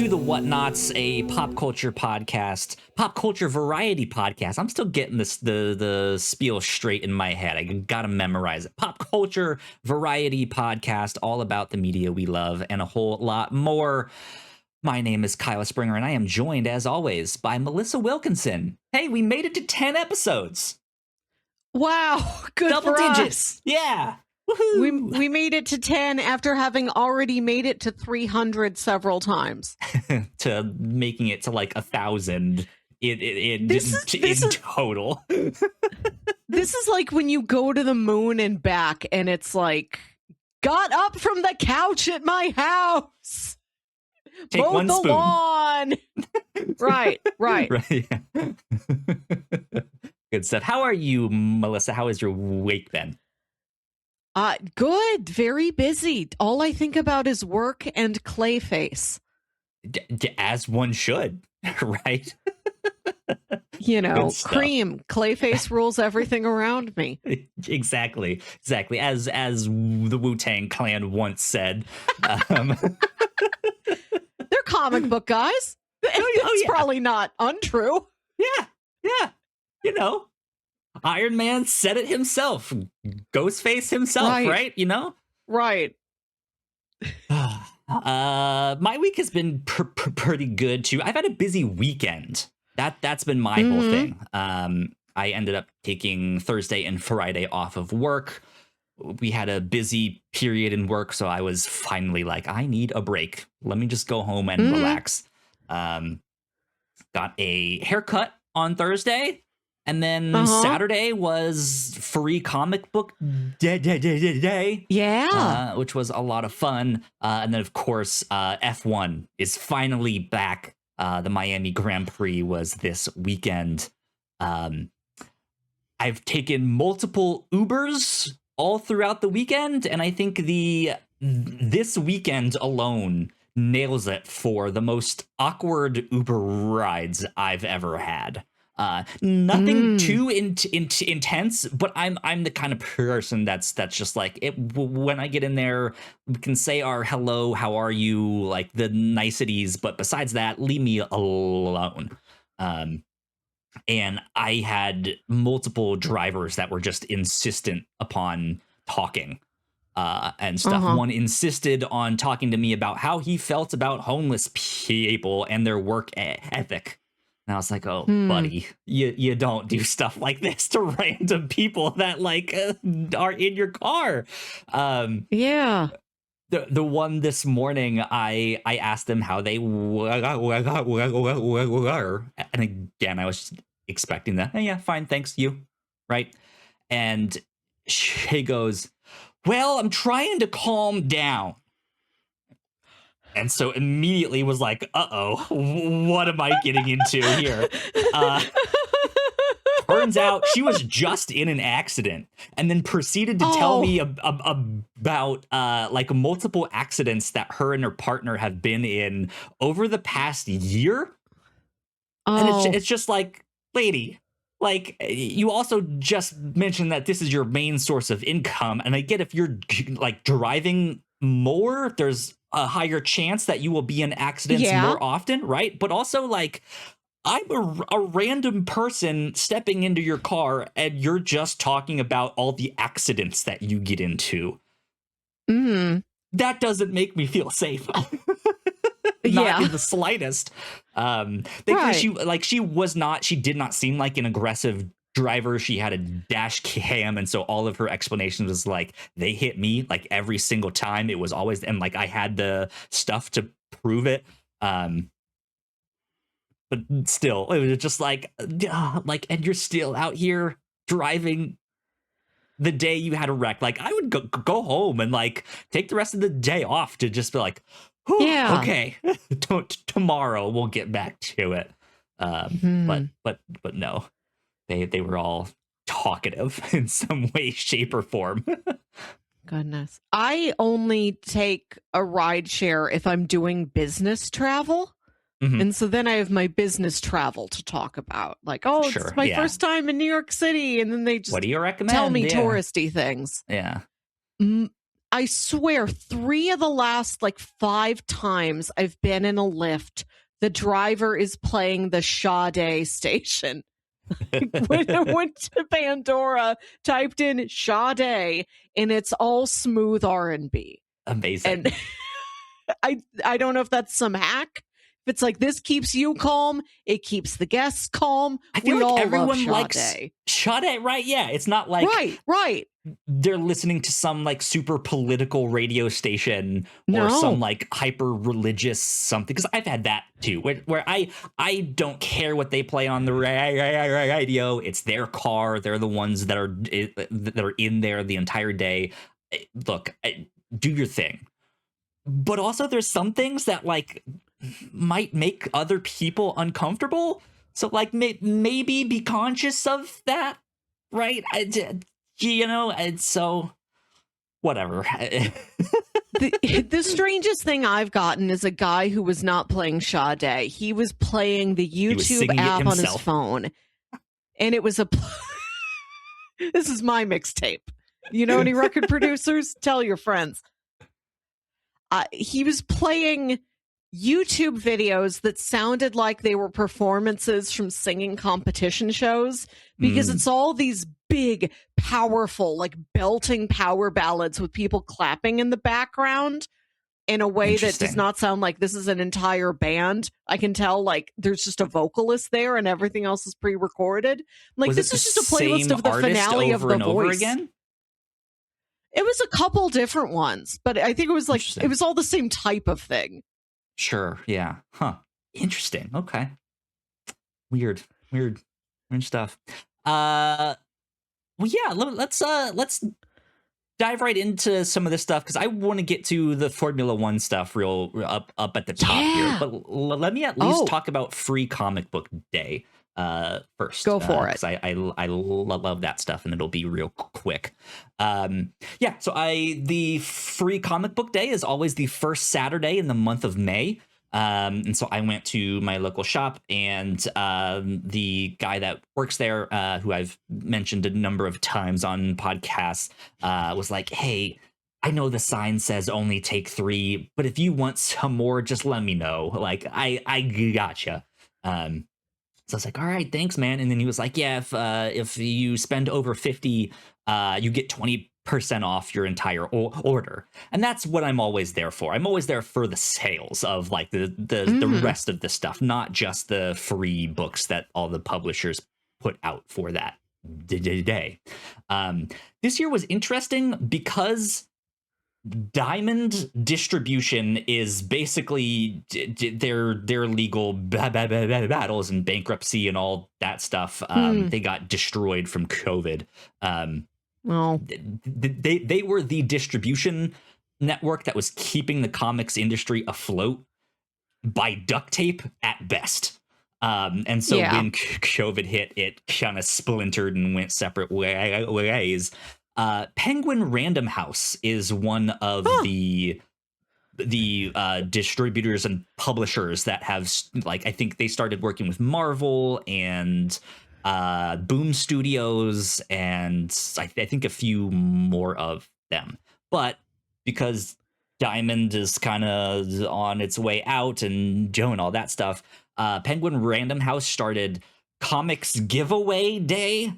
to the Whatnauts, a pop culture podcast, pop culture variety podcast. I'm still getting the spiel straight in my head. I gotta memorize it. Pop culture variety podcast, all about the media we love and a whole lot more. My name is Kyla Springer, and I am joined, as always, by Melissa Wilkinson. Hey, we made it to 10 episodes. Wow, good Double for digits. us. Yeah. Woohoo. We made it to 10 after having already made it to 300 several times. To making it to like 1,000 in total. This is like when you go to the moon and back, and it's like, got up from the couch at my house. Take Mowed one the spoon. lawn. Right. Right. Good stuff. How are you, Melissa? How has your week been? Good. Very busy. All I think about is work and Clayface. As one should, right? You know, cream. Clayface rules everything around me. Exactly. As the Wu-Tang Clan once said. They're comic book guys. It's probably not untrue. Yeah. You know, Iron Man said it himself. Ghostface himself, right? You know? Right. My week has been pretty good, too. I've had a busy weekend. That's been my whole thing. I ended up taking Thursday and Friday off of work. We had a busy period in work, so I was finally like, I need a break. Let me just go home and relax. Got a haircut on Thursday, and then Saturday was free comic book day. Yeah. Which was a lot of fun. And then, of course, F1 is finally back. The Miami Grand Prix was this weekend. I've taken multiple Ubers all throughout the weekend, and I think this weekend alone nails it for the most awkward Uber rides I've ever had. Nothing too intense, but I'm the kind of person that's just like, when I get in there, we can say our hello, how are you, like the niceties, but besides that, leave me alone. And I had multiple drivers that were just insistent upon talking and stuff. One insisted on talking to me about how he felt about homeless people and their work ethic. And I was like, oh, buddy, you don't do stuff like this to random people that like are in your car. Yeah. The one this morning, I asked them how they were, and again, I was expecting that. Hey, yeah, fine, thanks, you, right? And she goes, well, I'm trying to calm down. And so immediately was like, uh-oh, what am I getting into here? Turns out she was just in an accident and then proceeded to tell me about like multiple accidents that her and her partner have been in over the past year. And it's just like, lady, like, you also just mentioned that this is your main source of income. And I get if you're like driving more, there's a higher chance that you will be in accidents more often, right? But also, like, I'm a random person stepping into your car and you're just talking about all the accidents that you get into. That doesn't make me feel safe. Not in the slightest. She did not seem like an aggressive driver. She had a dash cam, and so all of her explanations was like, they hit me like every single time. It was always, and like I had the stuff to prove it. But still, it was just like, and you're still out here driving the day you had a wreck. Like, I would go home and like take the rest of the day off to just be like, okay, tomorrow we'll get back to it. But no, they were all talkative in some way, shape, or form. Goodness. I only take a ride share if I'm doing business travel. And so then I have my business travel to talk about. Like, it's my first time in New York City. And then they just what do you recommend? tell me touristy things. Yeah. I swear 3 of the last 5 times I've been in a lift, the driver is playing the Sade station. When I went to Pandora, typed in Sade, and it's all smooth R&B. Amazing. And I don't know if that's some hack. If it's this keeps you calm, it keeps the guests calm. I feel we like all everyone love likes Sade, right? Yeah, it's not like right. They're listening to some super political radio station or some hyper religious something, because I've had that too, where I don't care what they play on the radio. It's their car. They're the ones that are in there the entire day. Look, do your thing, but also there's some things that might make other people uncomfortable. So maybe be conscious of that, right? And so whatever. The strangest thing I've gotten is a guy who was not playing Sade. He was playing the YouTube app on his phone. And it was this is my mixtape. You know any record producers? Tell your friends. He was playing YouTube videos that sounded like they were performances from singing competition shows, because it's all these big, powerful, belting power ballads with people clapping in the background in a way that does not sound like this is an entire band. I can tell there's just a vocalist there and everything else is pre-recorded. This is just a playlist of the finale of The Voice. Again? It was a couple different ones, but I think it was it was all the same type of thing. Sure. Yeah. Huh. Interesting. Okay. Weird stuff. Well, yeah. Let's dive right into some of this stuff, because I want to get to the Formula One stuff real up at the top here. But let me at least talk about Free Comic Book Day first. Go for it. Because I love that stuff, and it'll be real quick. So the Free Comic Book Day is always the first Saturday in the month of May. And so I went to my local shop, and the guy that works there, who I've mentioned a number of times on podcasts, was like, hey, I know the sign says only take 3, but if you want some more, just let me know. I gotcha. So I was like, all right, thanks, man. And then he was like, yeah, if you spend over 50, you get 20% off your entire order. And that's what I'm always there for. I'm always there for the sales of the rest of the stuff, not just the free books that all the publishers put out for that day. This year was interesting because Diamond Distribution is basically their legal battles and bankruptcy and all that stuff. They got destroyed from COVID. They were the distribution network that was keeping the comics industry afloat by duct tape at best. And so when COVID hit, it kind of splintered and went separate ways. Penguin Random House is one of the distributors and publishers that have I think they started working with Marvel and Boom Studios, and I think a few more of them. But because Diamond is kind of on its way out and Joe and all that stuff, Penguin Random House started Comics Giveaway Day,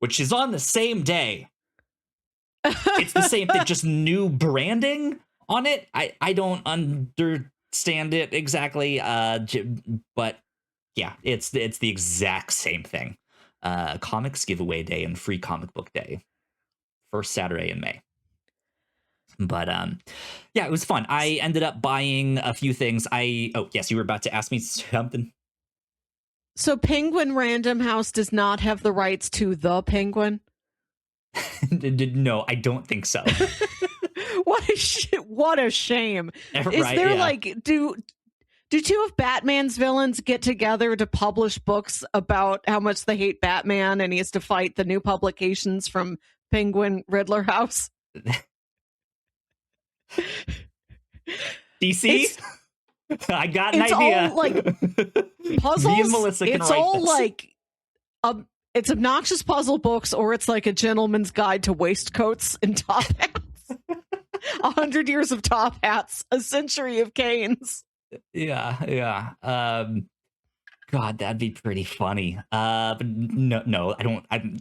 which is on the same day. It's the same thing, just new branding on it. I don't understand it exactly, but yeah, it's the exact same thing. Comics Giveaway Day and Free Comic Book Day, first Saturday in May. But yeah, it was fun. I ended up buying a few things. Yes, you were about to ask me something. So Penguin Random House does not have the rights to The Penguin? No, I don't think so. What a shame. Right, is there do 2 of Batman's villains get together to publish books about how much they hate Batman and he has to fight the new publications from Penguin Riddler House? DC? I got an idea. All puzzles. Me and Melissa can it's write all this. It's obnoxious puzzle books, or it's like a gentleman's guide to waistcoats and top hats. 100 years of top hats, a century of canes. Yeah. God, that'd be pretty funny. But no,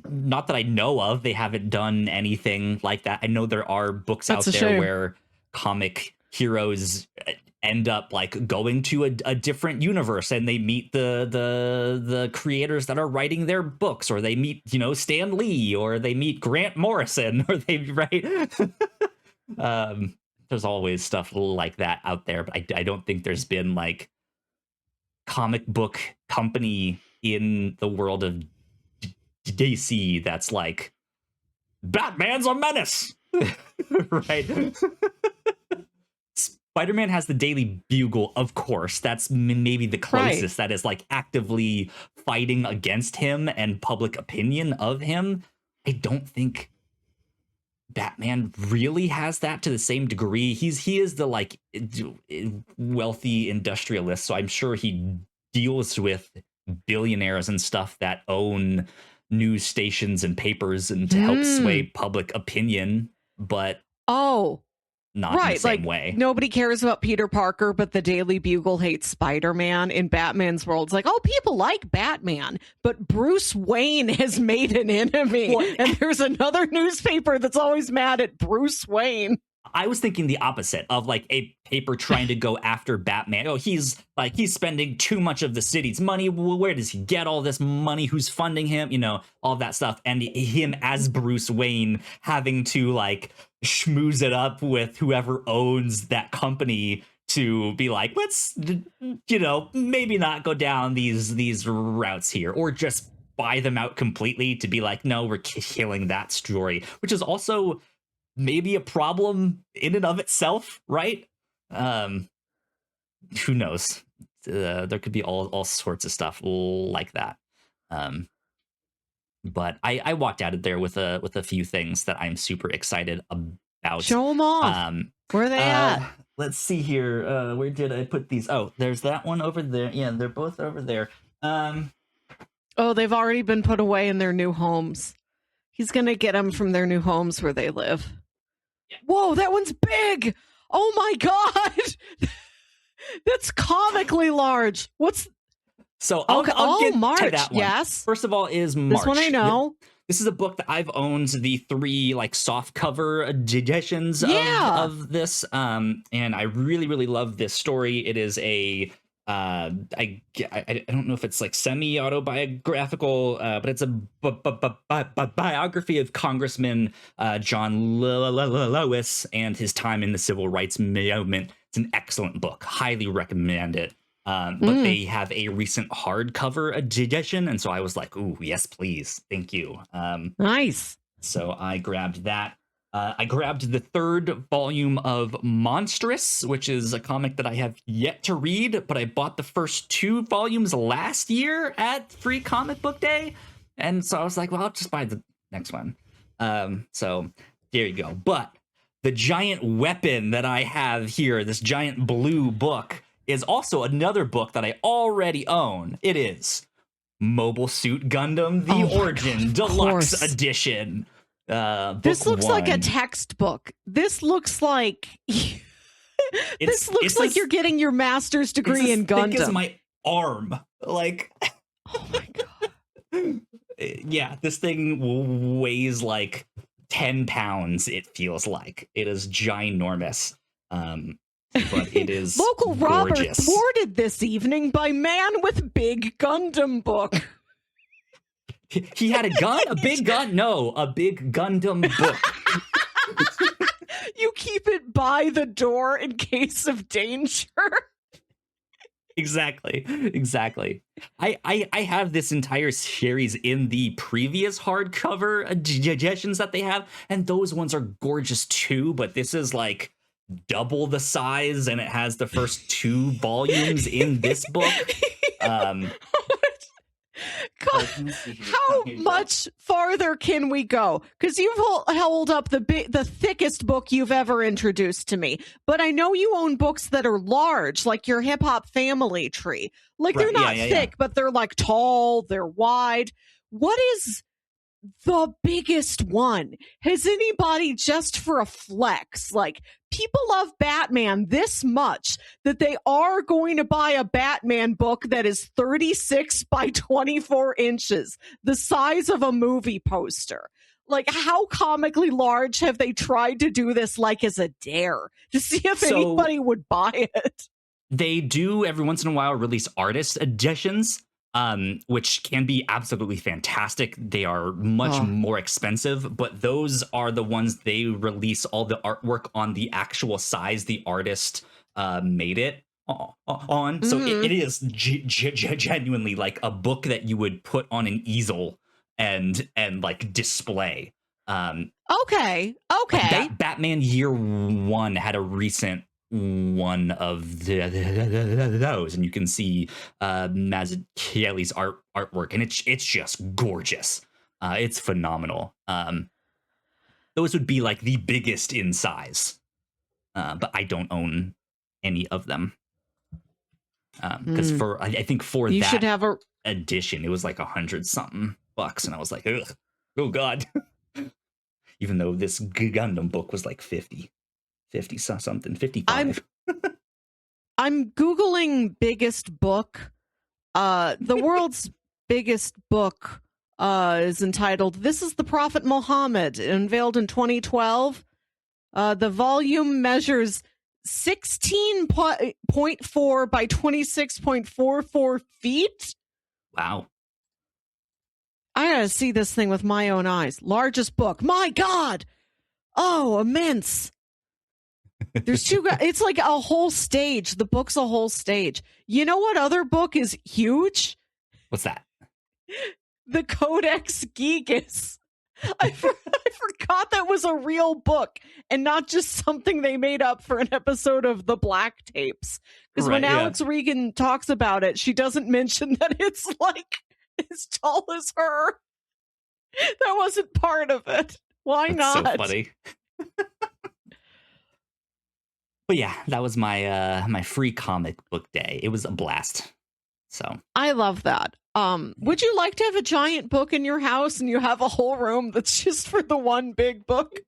not that I know of. They haven't done anything like that. I know there are books out there where comic heroes end up like going to a different universe and they meet the creators that are writing their books, or they meet, Stan Lee, or they meet Grant Morrison, or they write. There's always stuff like that out there, but I don't think there's been like comic book company in the world of DC that's like, Batman's a menace. Right? Spider-Man has the Daily Bugle, of course. That's maybe the closest that is like actively fighting against him and public opinion of him. I don't think Batman really has that to the same degree. He is the like wealthy industrialist, so I'm sure he deals with billionaires and stuff that own news stations and papers and to help sway public opinion, but not in the same way. Nobody cares about Peter Parker, but the Daily Bugle hates Spider-Man. In Batman's world, it's like, people like Batman, but Bruce Wayne has made an enemy. And there's another newspaper that's always mad at Bruce Wayne. I was thinking the opposite of like a paper trying to go after Batman. Oh, he's spending too much of the city's money. Where does he get all this money? Who's funding him? All that stuff. And him as Bruce Wayne having to like schmooze it up with whoever owns that company to be like, let's, maybe not go down these routes here, or just buy them out completely to be like, no, we're killing that story, which is also maybe a problem in and of itself, right? Who knows? There could be all sorts of stuff like that. But I walked out of there with a few things that I'm super excited about. Show them off. Where are they at? Let's see here. Where did I put these? Oh, there's that one over there. Yeah, they're both over there. They've already been put away in their new homes. He's gonna get them from their new homes where they live. Yeah. Whoa, that one's big! Oh my god! That's comically large. So I'll get March. to that one. Yes. First of all is March. This one I know. This is a book that I've owned the 3 like soft cover editions of this. And I really, really love this story. It is a I don't know if it's like semi-autobiographical, but it's a biography of Congressman John Lewis and his time in the civil rights movement. It's an excellent book. Highly recommend it. But they have a recent hardcover edition, and so I was like, ooh, yes, please. Thank you. Nice. So I grabbed that. I grabbed the 3rd volume of Monstrous, which is a comic that I have yet to read, but I bought the first 2 volumes last year at Free Comic Book Day. And so I was like, well, I'll just buy the next one. So there you go. But the giant weapon that I have here, this giant blue book, is also another book that I already own. It is Mobile Suit Gundam, The Origin Deluxe Edition. This looks like a textbook. This looks like like you're getting your master's degree in Gundam. Thick as my arm. Like, oh my god. Yeah, this thing weighs like 10 pounds. It feels like it is ginormous. But it is local robber gorgeous. Thwarted this evening by man with big Gundam book. He had a gun? A big gun? No, a big Gundam book. You keep it by the door in case of danger. Exactly. I have this entire series in the previous hardcover editions that they have, and those ones are gorgeous too, but this is like double the size, and it has the first 2 volumes in this book. God, how much farther can we go? Because you've held up the thickest book you've ever introduced to me, but I know you own books that are large, like your Hip Hop Family Tree. Like, they're not thick, but they're like tall, they're wide. What is the biggest one. Has anybody, just for a flex, like, people love Batman this much that they are going to buy a Batman book that is 36 by 24 inches, the size of a movie poster. Like, how comically large have they tried to do this, like, as a dare to see if anybody would buy it? They do every once in a while release artist editions, which can be absolutely fantastic. They are much more expensive, but those are the ones they release all the artwork on the actual size the artist made it on. So it is genuinely like a book that you would put on an easel and like display. Okay. Batman Year One had a recent one of those, and you can see Mazzucchelli's artwork, and it's just gorgeous. It's phenomenal. Those would be like the biggest in size, but I don't own any of them because I think for you that should have a edition it was like $100-something, and I was like, ugh, oh god. Even though this Gundam book was like 50 something, 55. I'm Googling biggest book. The world's biggest book is entitled This is the Prophet Muhammad, unveiled in 2012. The volume measures 16.4 by 26.44 feet. Wow. I gotta see this thing with my own eyes. Largest book. My God. Oh, immense. There's two guys. It's like a whole stage. The book's a whole stage. You know what other book is huge? What's that? The Codex Gigas. I forgot that was a real book and not just something they made up for an episode of The Black Tapes. Because when Alex Regan talks about it, she doesn't mention that it's like as tall as her. That wasn't part of it. Why not? So funny. But yeah, that was my my free comic book day. It was a blast. So I love that. Would you like to have a giant book in your house and you have a whole room that's just for the one big book?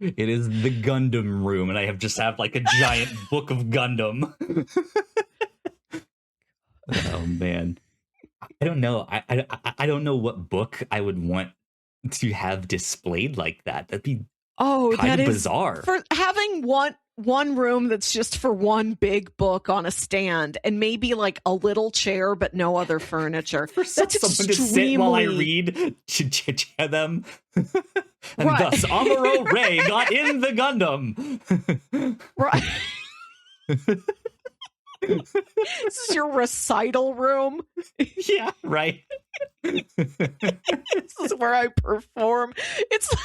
It is the Gundam room, and I have like a giant book of Gundam. Oh man, I don't know. I don't know what book I would want to have displayed like that. That'd be kind of bizarre. For having one room that's just for one big book on a stand and maybe like a little chair but no other furniture. For someone to sit while I read to them. And thus Amuro Ray got in the Gundam. Right. This is your recital room. Yeah, right. This is where I perform. It's like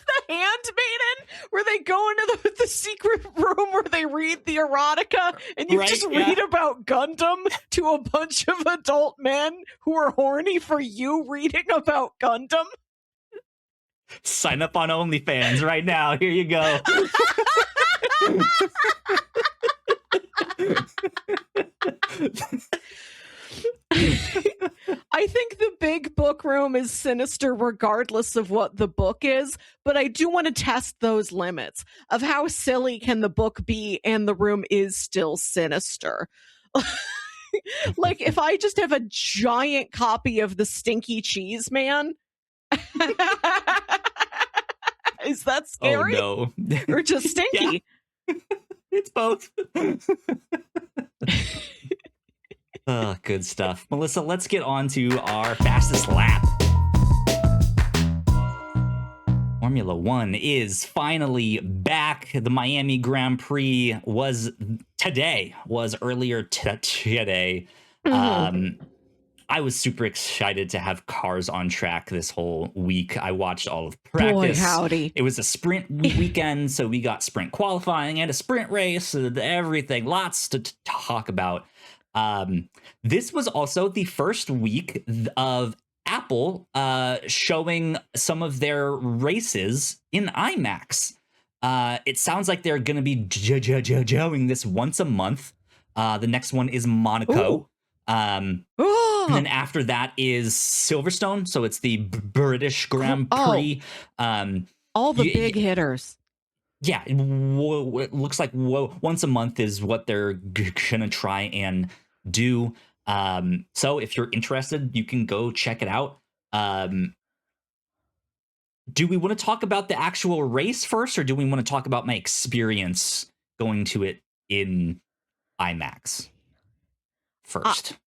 The Handmaiden, where they go into the secret room where they read the erotica, and you just read about Gundam to a bunch of adult men who are horny for you reading about Gundam. Sign up on OnlyFans right now. Here you go. I think the big book room is sinister regardless of what the book is, but I do want to test those limits of how silly can the book be and the room is still sinister. Like if I just have a giant copy of The Stinky Cheese Man, is that scary? Oh no. Or just stinky? Yeah. It's both. Oh, good stuff. Melissa, let's get on to our fastest lap. Formula One is finally back. The Miami Grand Prix was earlier today. Mm-hmm. I was super excited to have cars on track this whole week. I watched all of practice. Boy, howdy. It was a sprint weekend, so we got sprint qualifying and a sprint race and everything. Lots to talk about. This was also the first week of Apple showing some of their races in IMAX. It sounds like they're going to be showing this once a month. The next one is Monaco. And then after that is Silverstone, so it's the British Grand Prix. All the big hitters. Yeah, it looks like once a month is what they're gonna try and do. So if you're interested, you can go check it out. Do we want to talk about the actual race first, or do we want to talk about my experience going to it in IMAX first?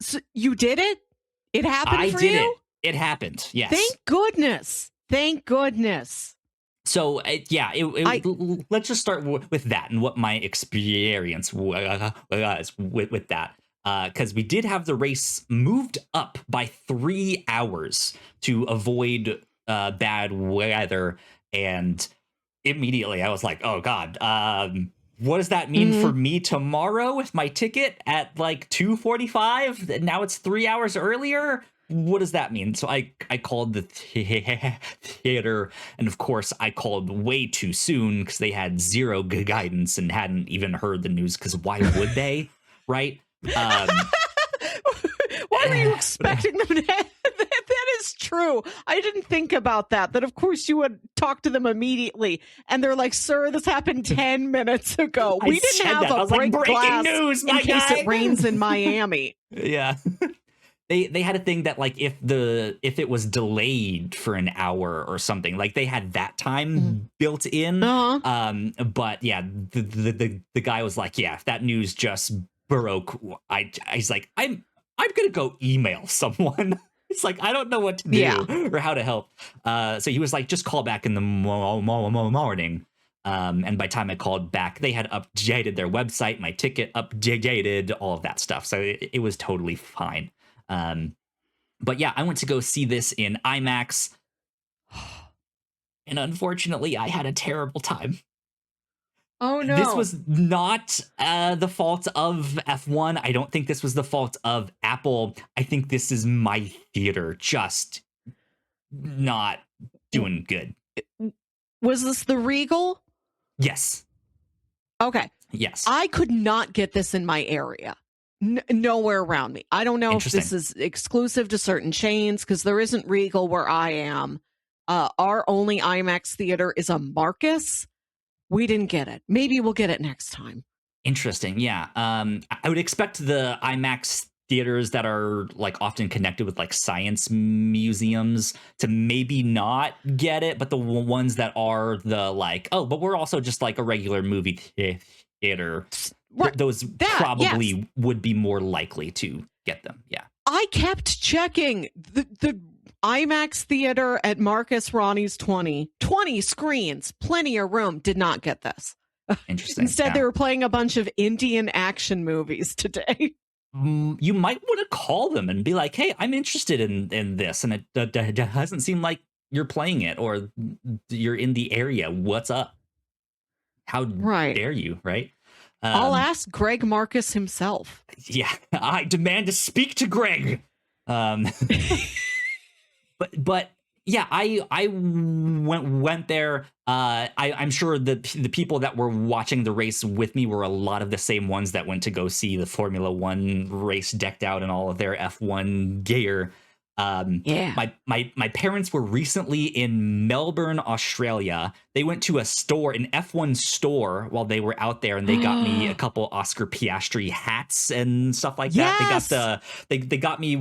So you did it? It happened for you? I did it. It happened, yes. Thank goodness. Thank goodness. So, let's just start with that and what my experience was with that. Because we did have the race moved up by 3 hours to avoid bad weather. And immediately I was like, oh, God, what does that mean for me tomorrow with my ticket at like 2:45? Now it's 3 hours earlier. What does that mean? So I called the theater, and of course I called way too soon because they had zero guidance and hadn't even heard the news, because why would they, right? Why were you expecting them to that is true. I didn't think about that of course you would talk to them immediately, and they're like, sir, this happened 10 minutes ago. We didn't have a break glass news, in case it rains in Miami. Yeah. They had a thing that, like, if it was delayed for an hour or something, like they had that time built in. But yeah, the guy was like, yeah, if that news just broke, he's like, I'm gonna go email someone. It's like, I don't know what to do or how to help. So he was like, just call back in the morning. And by the time I called back, they had updated their website, my ticket updated, all of that stuff. So it was totally fine. But yeah, I went to go see this in IMAX, and unfortunately I had a terrible time. Oh no. This was not the fault of F1. I don't think this was the fault of Apple. I think this is my theater just not doing good. Was this the Regal? Yes. Okay. Yes. I could not get this in my area. Nowhere around me. I don't know if this is exclusive to certain chains, because there isn't Regal where I am. Our only IMAX theater is a Marcus. We didn't get it. Maybe we'll get it next time. Interesting. Yeah. I would expect the IMAX theaters that are like often connected with like science museums to maybe not get it, but the ones that are the like, oh, but we're also just like a regular movie theater. Those probably would be more likely to get them. Yeah. I kept checking the IMAX theater at Marcus Ronnie's 20 screens, plenty of room, did not get this. Interesting. Instead, they were playing a bunch of Indian action movies today. You might want to call them and be like, hey, I'm interested in this. And it doesn't seem like you're playing it or you're in the area. What's up? How dare you, right? I'll ask Greg Marcus himself. Yeah, I demand to speak to Greg. But yeah, I went there. I'm sure the people that were watching the race with me were a lot of the same ones that went to go see the Formula One race, decked out in all of their F1 gear. My parents were recently in Melbourne, Australia. They went to a store, an F1 store, while they were out there, and they got me a couple Oscar Piastri hats and stuff like that. They got me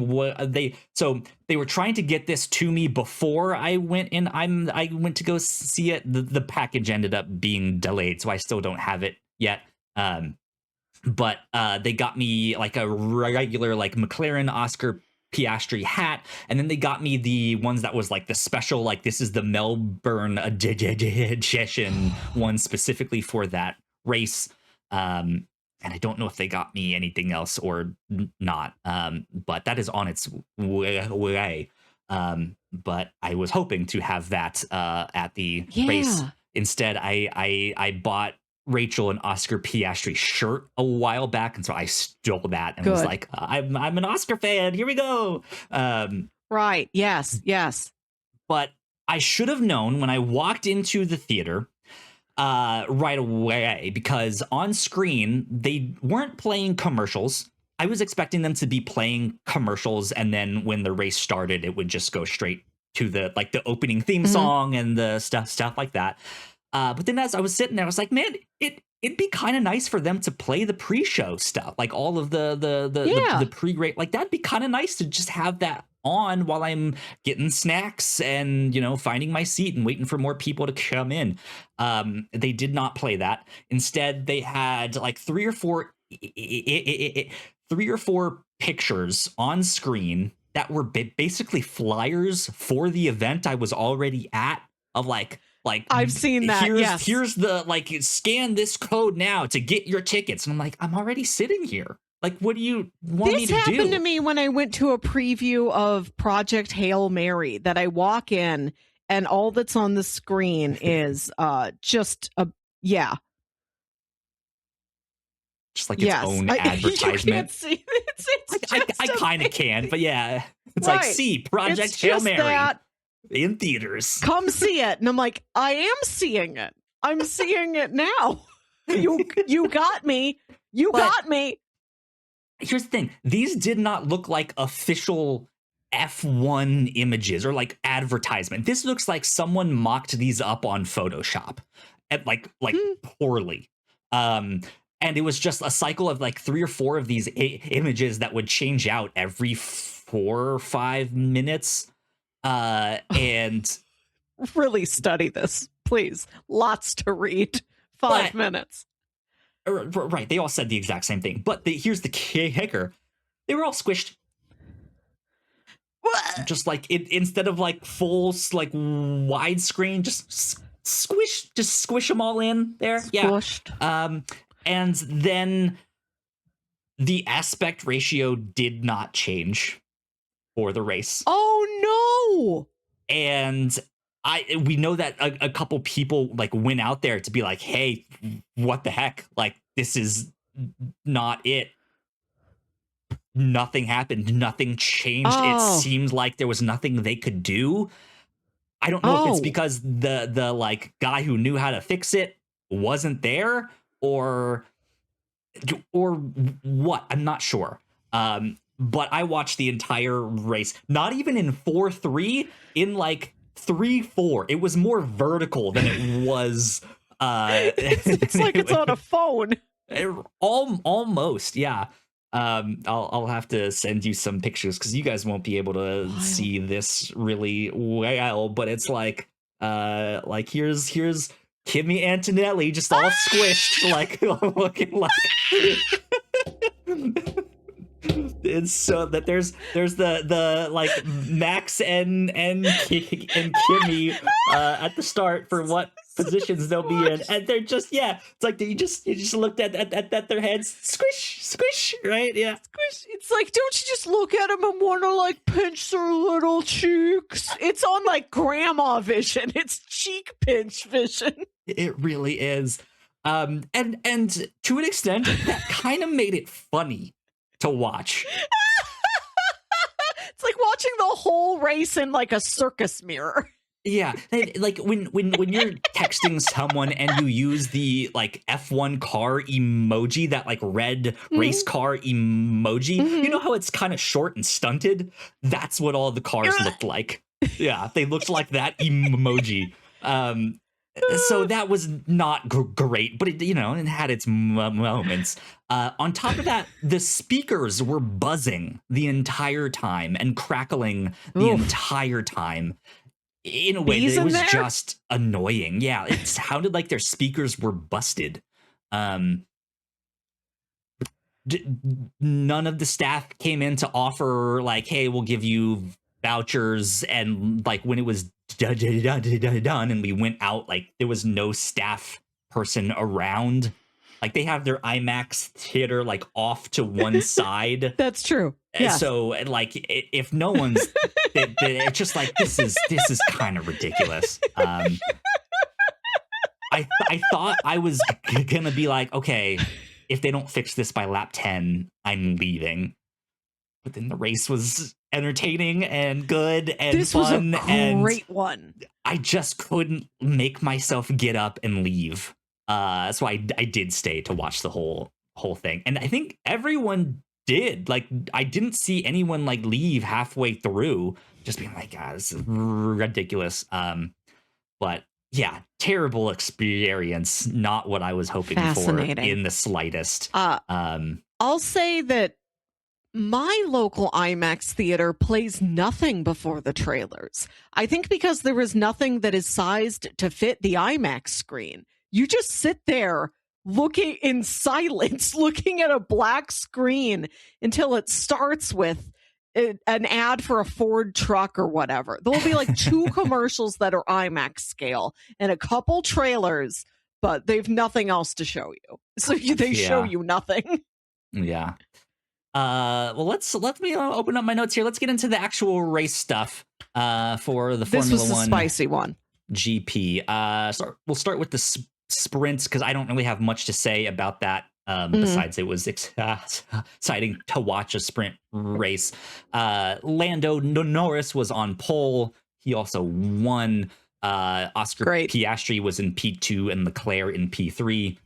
they were trying to get this to me before I went in. I went to go see it. The package ended up being delayed, so I still don't have it yet. But they got me like a regular like McLaren Oscar Piastri hat, and then they got me the ones that was like the special, like this is the Melbourne edition one specifically for that race. And I don't know if they got me anything else or not, but that is on its way. But I was hoping to have that at the race. Instead, I bought Rachel and Oscar Piastri shirt a while back, and so I stole that and was like, I'm an Oscar fan, here we go. Right. Yes. But I should have known when I walked into the theater right away, because on screen they weren't playing commercials. I was expecting them to be playing commercials, and then when the race started, it would just go straight to the opening theme song and the stuff like that. But then as I was sitting there, I was like, man, it'd be kind of nice for them to play the pre-show stuff, like all of the pre-race, like that'd be kind of nice to just have that on while I'm getting snacks and, finding my seat and waiting for more people to come in. They did not play that. Instead, they had like three or four pictures on screen that were basically flyers for the event I was already at, of like I've seen that. Here's the scan this code now to get your tickets. And I'm like, I'm already sitting here. Like, what do you want me to do? This happened to me when I went to a preview of Project Hail Mary, that I walk in and all that's on the screen is just its own advertisement. You can't see it. I kind of can, but yeah. It's like, see, Project Hail Mary in theaters. Come see it. And I'm like, I am seeing it. I'm seeing it now. You got me. Got me. Here's the thing. These did not look like official F1 images or like advertisement. This looks like someone mocked these up on Photoshop at poorly. And it was just a cycle of like 3 or 4 of these images that would change out every 4 or 5 minutes. And really study this, please. Lots to read. 5 minutes. Right, they all said the exact same thing, but here's the kicker: they were all squished. What? Just like instead of like full widescreen, just squish them all in there. Squished. Yeah. And then the aspect ratio did not change for the race. Oh no! And we know that a couple people went out there to be like, hey, what the heck? Like, this is not it. Nothing happened. Nothing changed. It seemed like there was nothing they could do. I don't know if it's because the guy who knew how to fix it wasn't there or what. I'm not sure. But I watched the entire race, not even in 4:3, in 3:4. It was more vertical than it was. It's like it's on a phone. Almost, yeah. I'll have to send you some pictures because you guys won't be able to see this really well. But it's like here's Kimmy Antonelli just all squished, looking like. It's so that there's the Max and Kimmy at the start for what positions they'll be in, and they're just it's like you just looked at their heads, squish, right? Yeah, squish. It's like, don't you just look at them and want to pinch their little cheeks? It's on grandma vision. It's cheek pinch vision. It really is, and to an extent that kind of made it funny to watch. It's like watching the whole race in a circus mirror. Yeah, like when you're texting someone and you use the F1 car emoji, that red race car emoji, you know how it's kind of short and stunted? That's what all the cars looked like. Yeah, they looked like that emoji. So that was not great, but it had its moments. On top of that, the speakers were buzzing the entire time and crackling the entire time in a way that it was just annoying. Yeah, it sounded like their speakers were busted. None of the staff came in to offer hey, we'll give you vouchers, and when it was done and we went out, there was no staff person around. They have their IMAX theater off to one side. That's true. Yeah. So if no one's it's just this is kind of ridiculous. I thought I was gonna be okay, if they don't fix this by lap 10, I'm leaving. But then the race was entertaining and good and this fun. This was a great one. I just couldn't make myself get up and leave. So I did stay to watch the whole thing. And I think everyone did. Like, I didn't see anyone like leave halfway through, just being like, this is ridiculous. But yeah, terrible experience. Not what I was hoping for in the slightest. I'll say that my local IMAX theater plays nothing before the trailers. I think because there is nothing that is sized to fit the IMAX screen. You just sit there looking in silence, looking at a black screen until it starts with an ad for a Ford truck or whatever. There will be like 2 commercials that are IMAX scale and a couple trailers, but they've nothing else to show you. So they show you nothing. Yeah. Well, let me open up my notes here. Let's get into the actual race stuff for the Formula 1 spicy one GP. So we'll start with the sprints because I don't really have much to say about that. Besides, it was exciting to watch a sprint race. Lando Norris was on pole. He also won. Oscar Piastri was in P2 and Leclerc in P3.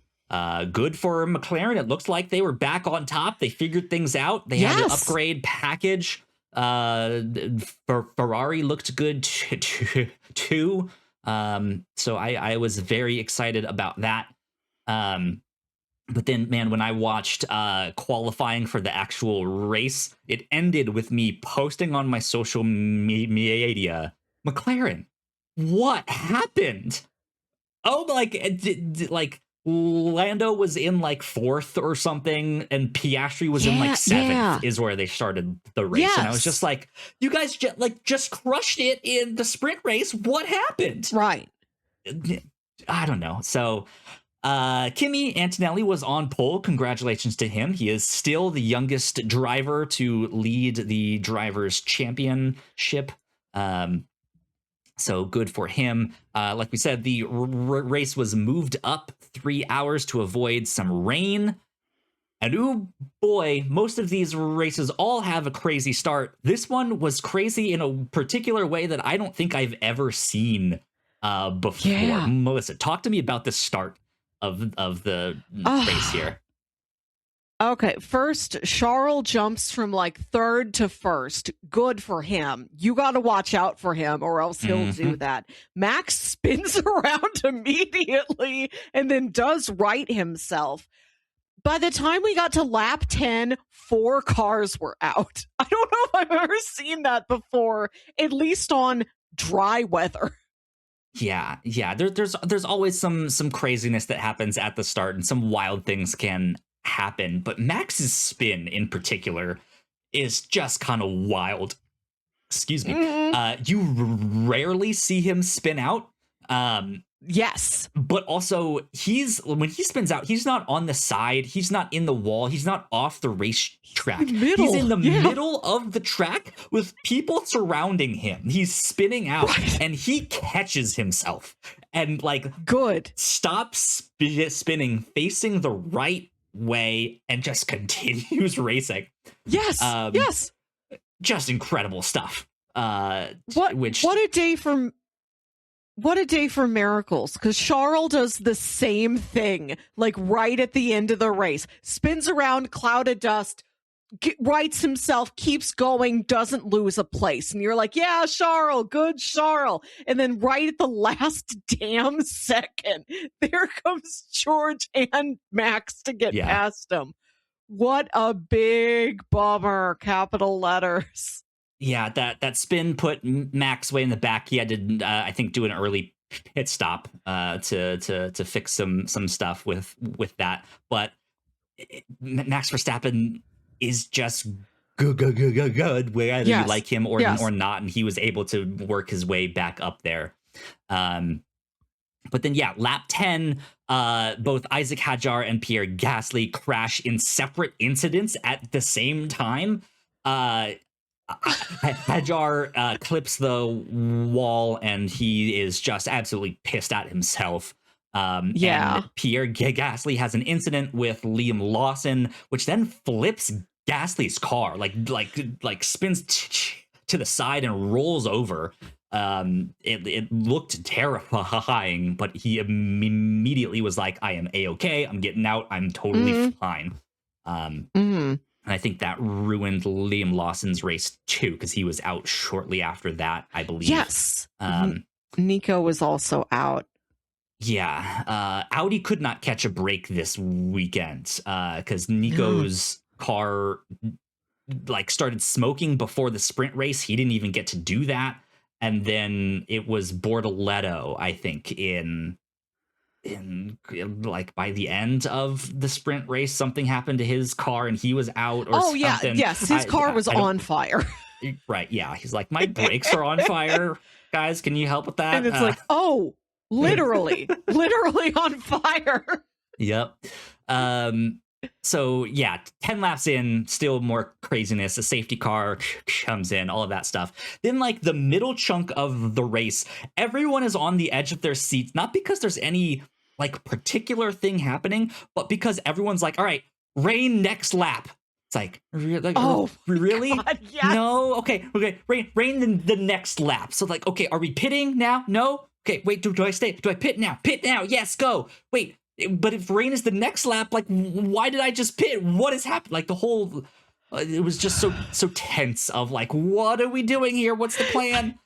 Good for McLaren. It looks like they were back on top. They figured things out. They had an upgrade package. Ferrari looked good too. So I was very excited about that. But then, man, when I watched qualifying for the actual race, it ended with me posting on my social media, McLaren, what happened? Oh, like Lando was in like 4th or something, and Piastri was in like 7th is where they started the race. And I was just like, you guys just crushed it in the sprint race. What happened? Right. I don't know. So Kimi Antonelli was on pole. Congratulations to him. He is still the youngest driver to lead the Drivers' Championship. So good for him. Like we said, the race was moved up 3 hours to avoid some rain. And oh boy, most of these races all have a crazy start. This one was crazy in a particular way that I don't think I've ever seen before. Yeah. Melissa, talk to me about the start of the race here. Okay, first, Charles jumps from like 3rd to 1st. Good for him. You got to watch out for him or else he'll do that. Max spins around immediately and then does right himself. By the time we got to lap 10, 4 cars were out. I don't know if I've ever seen that before, at least on dry weather. Yeah. There's always some craziness that happens at the start, and some wild things can happen. But Max's spin in particular is just kind of wild. Excuse me. You rarely see him spin out. Yes. But also, when he spins out, he's not on the side. He's not in the wall. He's not off the racetrack. He's in the middle of the track with people surrounding him. He's spinning out and he catches himself and stops spinning, facing the right way, and just continues racing. Yes. Yes. Just incredible stuff. What a day for miracles, because Charles does the same thing, like right at the end of the race. Spins around, cloud of dust, rights himself, keeps going, doesn't lose a place. And you're like, yeah, Charles, good Charles. And then right at the last damn second, there comes George and Max to get past him. What a big bummer, capital letters. Yeah, that spin put Max way in the back. He had to, I think, do an early pit stop to fix some stuff with that. But Max Verstappen is just good, whether you like him or not, and he was able to work his way back up there. But then, lap 10, both Isaac Hadjar and Pierre Gasly crash in separate incidents at the same time. Hadjar clips the wall, and he is just absolutely pissed at himself. And Pierre Gasly has an incident with Liam Lawson, which then flips Gasly's car, like spins to the side and rolls over. It looked terrifying, but he immediately was like, I am A-okay, I'm getting out, I'm totally fine. And I think that ruined Liam Lawson's race too, because he was out shortly after that, I believe. Yes. Nico was also out. Yeah. Audi could not catch a break this weekend because Nico's car like started smoking before the sprint race. He didn't even get to do that. And then it was Bortoletto, I think, in like by the end of the sprint race, something happened to his car and he was out or something. Yes, his car was on fire. Right, yeah. He's like, my brakes are on fire. Guys, can you help with that? And it's like, literally on fire. Yep. So yeah, 10 laps in, still more craziness. A safety car comes in, all of that stuff. Then like the middle chunk of the race, everyone is on the edge of their seats, not because there's any like particular thing happening, but because everyone's like, all right, Rain next lap. It's like, really? God, yes. No? Okay. Rain the next lap. So like, okay, are we pitting now? No? Okay, wait, do I stay? Do I pit now? Pit now. Yes, go. Wait, but if Rain is the next lap, like, why did I just pit? What has happened? Like the whole, it was just so tense of like, what are we doing here? What's the plan?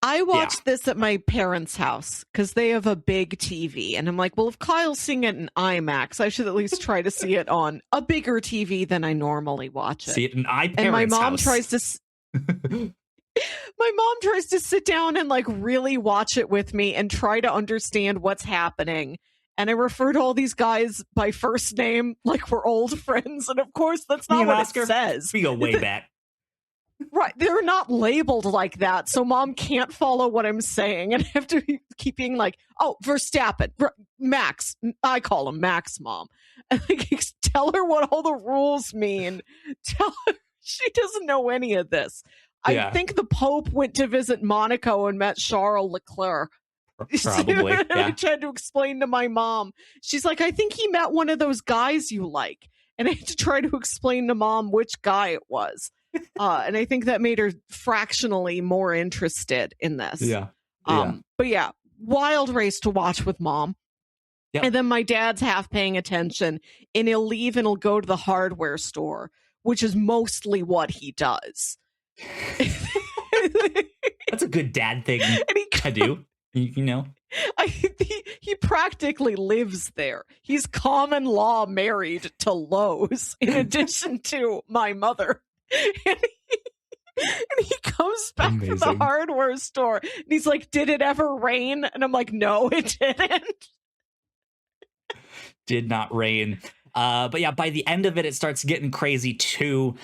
I watched this at my parents' house because they have a big TV. And I'm like, well, if Kyle's seeing it in IMAX, I should at least try to see it on a bigger TV than I normally watch it. See it in and my mom tries to... My mom tries to sit down and like really watch it with me and try to understand what's happening. And I refer to all these guys by first name like we're old friends. And of course, that's not what it says. We go way back. Right. They're not labeled like that. So mom can't follow what I'm saying. And I have to keep being like, oh, Verstappen, Max. I call him Max, mom. And like, tell her what all the rules mean. Tell her she doesn't know any of this. I think the Pope went to visit Monaco and met Charles Leclerc. Probably. Yeah. I tried to explain to my mom. She's like, I think he met one of those guys you like. And I had to try to explain to mom which guy it was. And I think that made her fractionally more interested in this. Yeah. But yeah, wild race to watch with mom. Yep. And then my dad's half paying attention and he'll leave and he'll go to the hardware store, which is mostly what he does. That's a good dad thing to do, you know? He practically lives there. He's common law married to Lowe's in addition to my mother. And he comes back from the hardware store and he's like, did it ever rain? And I'm like, no, it didn't. Did not rain. But yeah, by the end of it, it starts getting crazy too.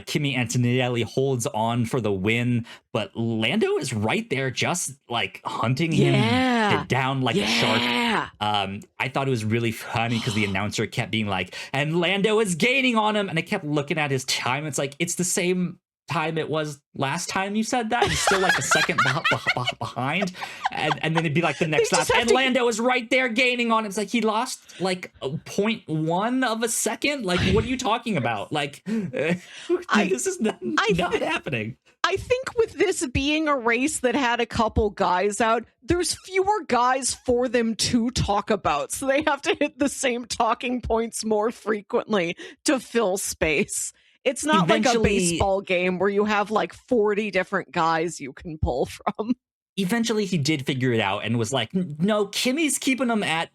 Kimi Antonelli holds on for the win, but Lando is right there just like hunting him down like a shark. I thought it was really funny because the announcer kept being like, and Lando is gaining on him. And I kept looking at his time. It's like, it's the same time it was last time you said that. He's still like a second behind. And then it'd be like the next lap. And Lando is right there gaining on him. It's like he lost like 0.1 of a second. Like, what are you talking about? Like, this is not happening. I think with this being a race that had a couple guys out, there's fewer guys for them to talk about. So they have to hit the same talking points more frequently to fill space. It's not like a baseball game where you have like 40 different guys you can pull from. Eventually he did figure it out and was like, no, Kimmy's keeping him at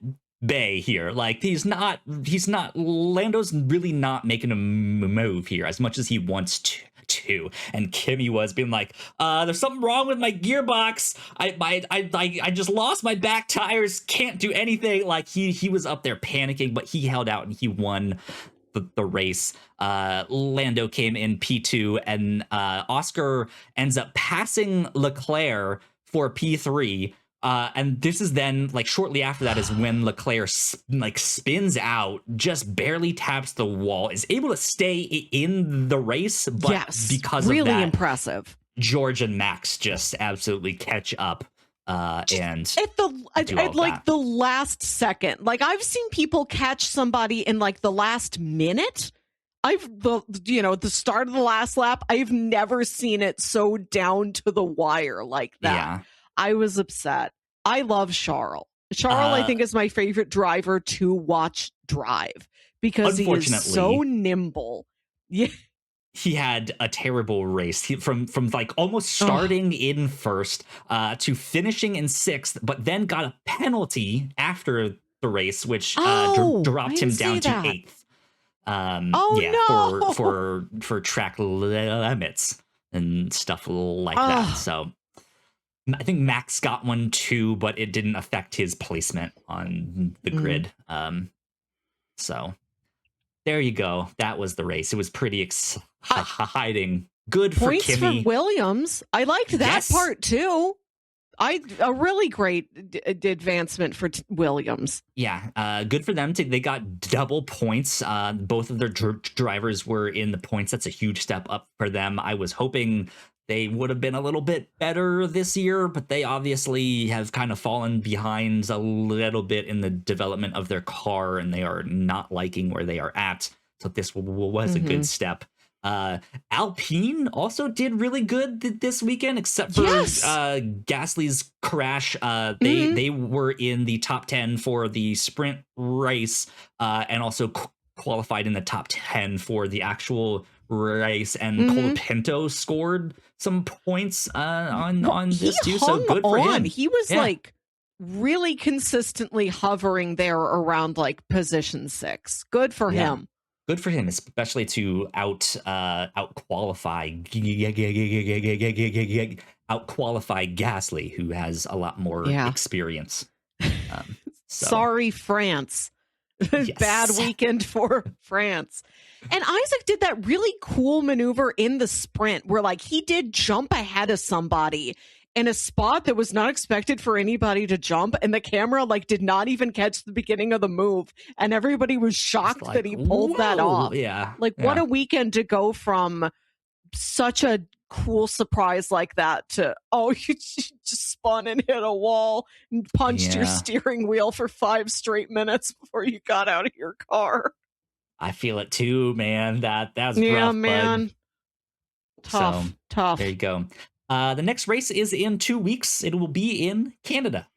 bay here. Like he's not, Lando's really not making a move here as much as he wants to. And Kimmy was being like, there's something wrong with my gearbox. I just lost my back tires. Can't do anything. Like he was up there panicking, but he held out and he won the race. Lando came in P2 and Oscar ends up passing Leclerc for P3. And this is then like shortly after that is when Leclerc spins out, just barely taps the wall, is able to stay in the race, but because really of that, impressive. George and Max just absolutely catch up. And at like the last second, like I've seen people catch somebody in like the last minute. The start of the last lap, I've never seen it so down to the wire like that. Yeah. I was upset. I love Charles. I think is my favorite driver to watch drive because he is so nimble. Yeah. He had a terrible race from like almost starting in first to finishing in sixth, but then got a penalty after the race, which dropped him down to eighth. For track limits and stuff like that. So I think Max got one too, but it didn't affect his placement on the grid. So there you go. That was the race. It was pretty exciting. Good for Points Kimmy. for Williams. I liked that part too. A really great advancement for Williams. Yeah, good for them. They got double points. Both of their drivers were in the points. That's a huge step up for them. I was hoping they would have been a little bit better this year, but they obviously have kind of fallen behind a little bit in the development of their car, and they are not liking where they are at. So this was a good step. Alpine also did really good this weekend, except for Gasly's crash. They were in the top 10 for the sprint race, and also qualified in the top 10 for the actual race. And Colapinto scored some points on this too. So good for him. He was like really consistently hovering there around like position 6. Good for him. Good for him, especially to out qualify Gasly, who has a lot more experience. Sorry, France. Bad weekend for France. And Isaac did that really cool maneuver in the sprint where like he did jump ahead of somebody in a spot that was not expected for anybody to jump, and the camera like did not even catch the beginning of the move, and everybody was shocked that he pulled that off. What a weekend to go from such a cool surprise like that to you just spun and hit a wall and punched your steering wheel for 5 straight minutes before you got out of your car. I feel it too, man. That's rough, man. Bud. Tough. There you go. The next race is in 2 weeks. It will be in Canada.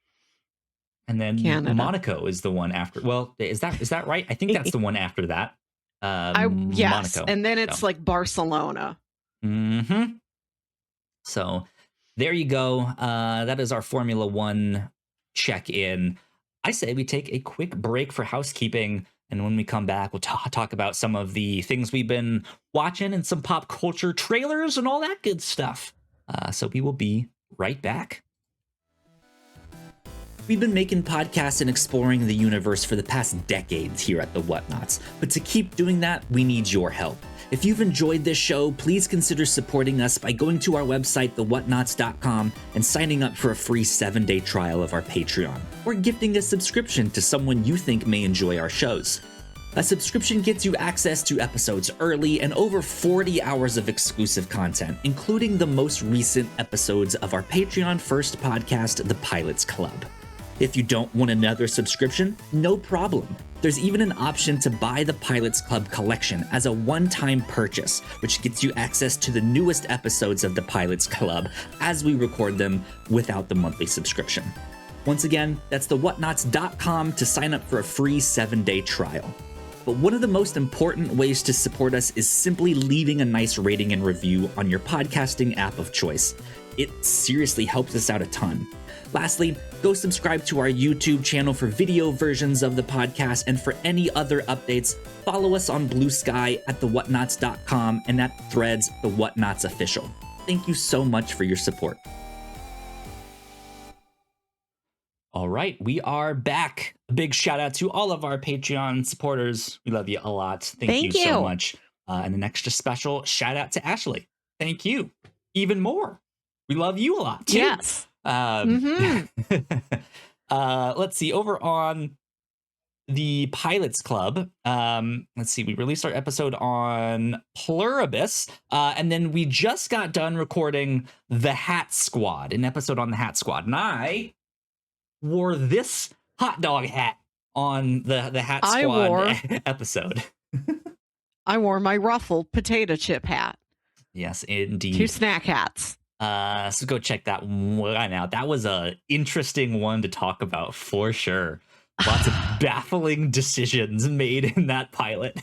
And then Monaco is the one after. Well, is that right? I think that's the one after that. Monaco. And then it's like Barcelona. So there you go. That is our Formula One check-in. I say we take a quick break for housekeeping. And when we come back, we'll talk about some of the things we've been watching and some pop culture trailers and all that good stuff. So we will be right back. We've been making podcasts and exploring the universe for the past decades here at the Whatnauts, but to keep doing that, we need your help. If you've enjoyed this show, please consider supporting us by going to our website, thewhatnauts.com, and signing up for a free 7-day trial of our Patreon, or gifting a subscription to someone you think may enjoy our shows. A subscription gets you access to episodes early and over 40 hours of exclusive content, including the most recent episodes of our Patreon first podcast, The Pilots Club. If you don't want another subscription, no problem. There's even an option to buy the Pilots Club collection as a one-time purchase, which gets you access to the newest episodes of the Pilots Club as we record them without the monthly subscription. Once again, that's thewhatnauts.com to sign up for a free 7-day trial. But one of the most important ways to support us is simply leaving a nice rating and review on your podcasting app of choice. It seriously helps us out a ton. Lastly, go subscribe to our YouTube channel for video versions of the podcast, and for any other updates, follow us on Blue Sky at thewhatnauts.com and at Threads, The Whatnauts Official. Thank you so much for your support. All right, we are back. A big shout out to all of our Patreon supporters. We love you a lot. Thank you so much. And an extra special shout out to Ashley. Thank you. Even more. We love you a lot too. Yes. Let's see, over on the Pilots Club, let's see, we released our episode on Pluribus, and then we just got done recording the Hat Squad, an episode on the Hat Squad, and I wore this hot dog hat on the Hat Squad episode. I wore my ruffled potato chip hat. Yes, indeed. 2 snack hats. So go check that one out. That was a interesting one to talk about for sure. Lots of baffling decisions made in that pilot.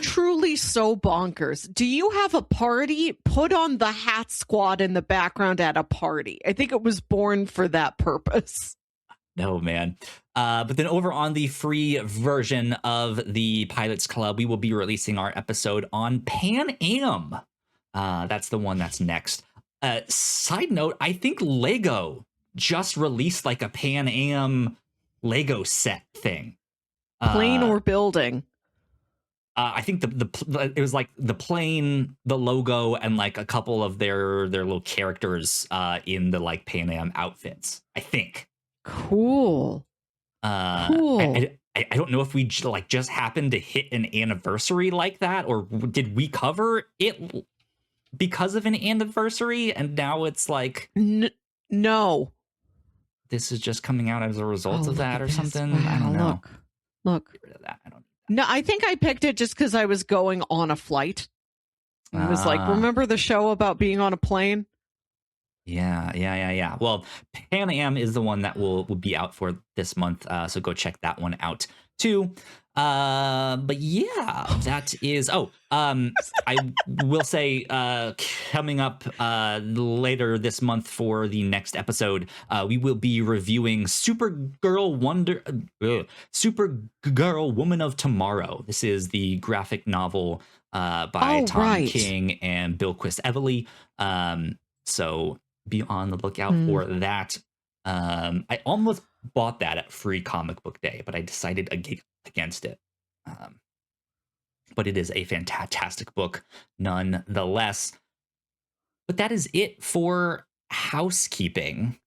Truly so bonkers. Do you have a party? Put on the Hat Squad in the background at a party. I think it was born for that purpose. No, man. But then over on the free version of the Pilots Club, we will be releasing our episode on Pan Am. That's the one that's next. Side note, I think Lego just released like a Pan Am Lego set thing. Plane or building? I think it was like the plane, the logo, and like a couple of their little characters in the like Pan Am outfits, I think. Cool. I don't know if we just happened to hit an anniversary like that, or did we cover it because of an anniversary and now it's like no, this is just coming out as a result of that or something. Wow, I don't know. Look. Get rid of that. I don't. No, I think I picked it just because I was going on a flight. It was like, remember the show about being on a plane? Yeah. Well, Pan Am is the one that will be out for this month, so go check that one out too. But yeah, that is. I will say, coming up later this month for the next episode, we will be reviewing Supergirl Woman of Tomorrow. This is the graphic novel by Tom King and Bill Quist-Evely. So be on the lookout for that. I almost bought that at Free Comic Book Day, but I decided against it. But it is a fantastic book nonetheless. But that is it for housekeeping.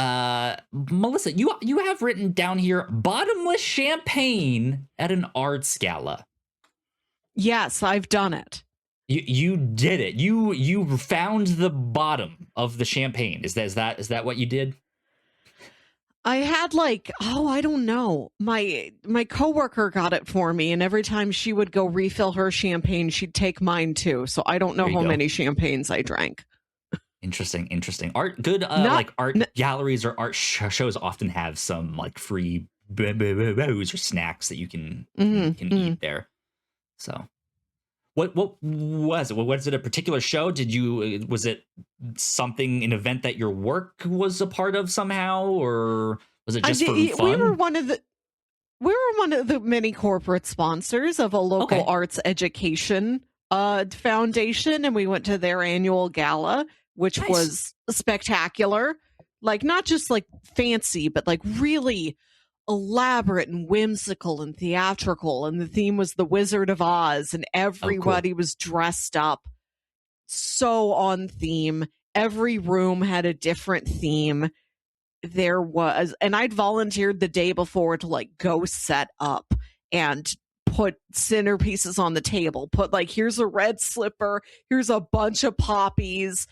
Melissa, you have written down here bottomless champagne at an arts gala. Yes, I've done it. You did it. You found the bottom of the champagne. Is that what you did? I had I don't know. My coworker got it for me, and every time she would go refill her champagne, she'd take mine too. So I don't know how many champagnes I drank. Interesting. Art galleries or art shows often have some like free booze or snacks that you can eat there. So what was it? Was it a particular show? Was it an event that your work was a part of somehow, or was it just for fun? We were one of the many corporate sponsors of a local arts education foundation, and we went to their annual gala, which was spectacular. Like not just like fancy, but like really elaborate and whimsical and theatrical, and the theme was the Wizard of Oz, and everybody was dressed up so on theme. Every room had a different theme. And I'd volunteered the day before to like go set up and put centerpieces on the table, put like, here's a red slipper, here's a bunch of poppies,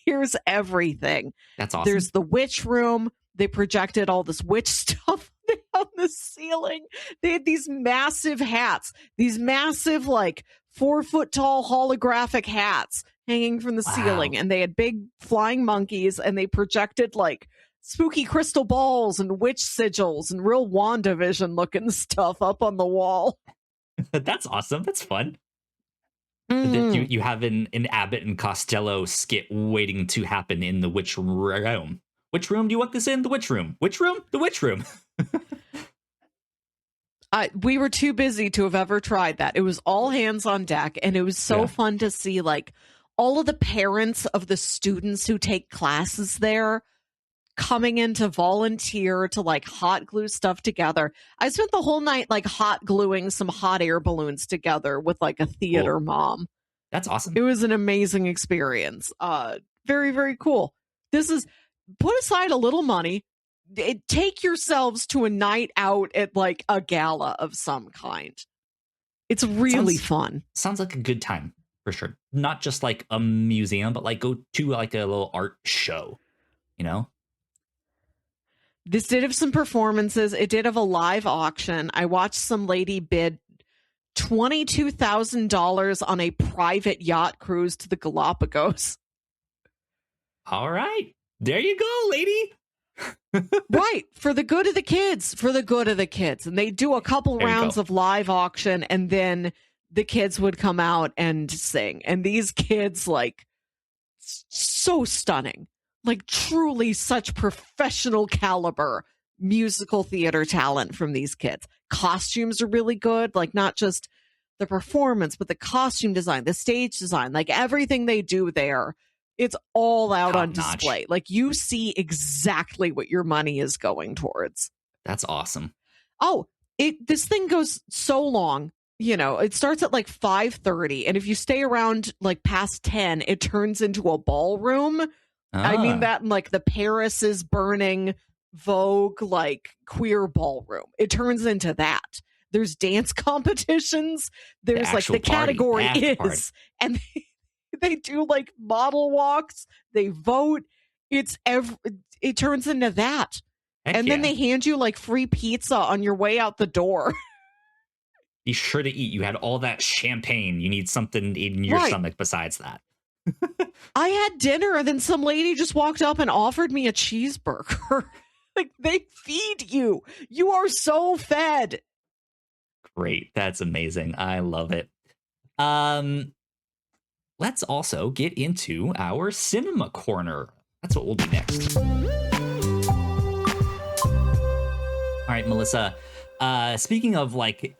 here's everything. That's awesome. There's the witch room. They projected all this witch stuff on the ceiling. They had these massive hats, these massive, like 4-foot tall holographic hats hanging from the ceiling. And they had big flying monkeys, and they projected like spooky crystal balls and witch sigils and real WandaVision looking stuff up on the wall. That's awesome. That's fun. You have an Abbott and Costello skit waiting to happen in the witch room. Which room do you want this in? The witch room. Which room? The witch room. We were too busy to have ever tried that. It was all hands on deck, and it was so fun to see like all of the parents of the students who take classes there coming in to volunteer to like hot glue stuff together. I spent the whole night like hot gluing some hot air balloons together with like a theater mom. That's awesome. It was an amazing experience. Very, very cool. This is, put aside a little money, take yourselves to a night out at like a gala of some kind. It's really fun. Sounds like a good time for sure. Not just like a museum, but like go to like a little art show, you know? This did have some performances. It did have a live auction. I watched some lady bid $22,000 on a private yacht cruise to the Galapagos. All right. There you go, lady. Right. For the good of the kids. For the good of the kids. And they do a couple rounds of live auction, and then the kids would come out and sing. And these kids, like, so stunning. Like, truly such professional caliber musical theater talent from these kids. Costumes are really good. Like, not just the performance, but the costume design, the stage design, like everything they do there. It's all out on display. Like, you see exactly what your money is going towards. That's awesome. Oh, this thing goes so long. You know, it starts at like 5:30, and if you stay around like past 10, it turns into a ballroom. I mean that in like the Paris is burning Vogue, like queer ballroom. It turns into that. There's dance competitions. There's like the category is, and they do like model walks. They vote. It turns into that. And then they hand you like free pizza on your way out the door. Be sure to eat. You had all that champagne. You need something in your stomach besides that. I had dinner, and then some lady just walked up and offered me a cheeseburger. Like, they feed you. You are so fed. Great. That's amazing. I love it. Let's also get into our cinema corner. That's what we'll do next. All right, Melissa. Speaking of like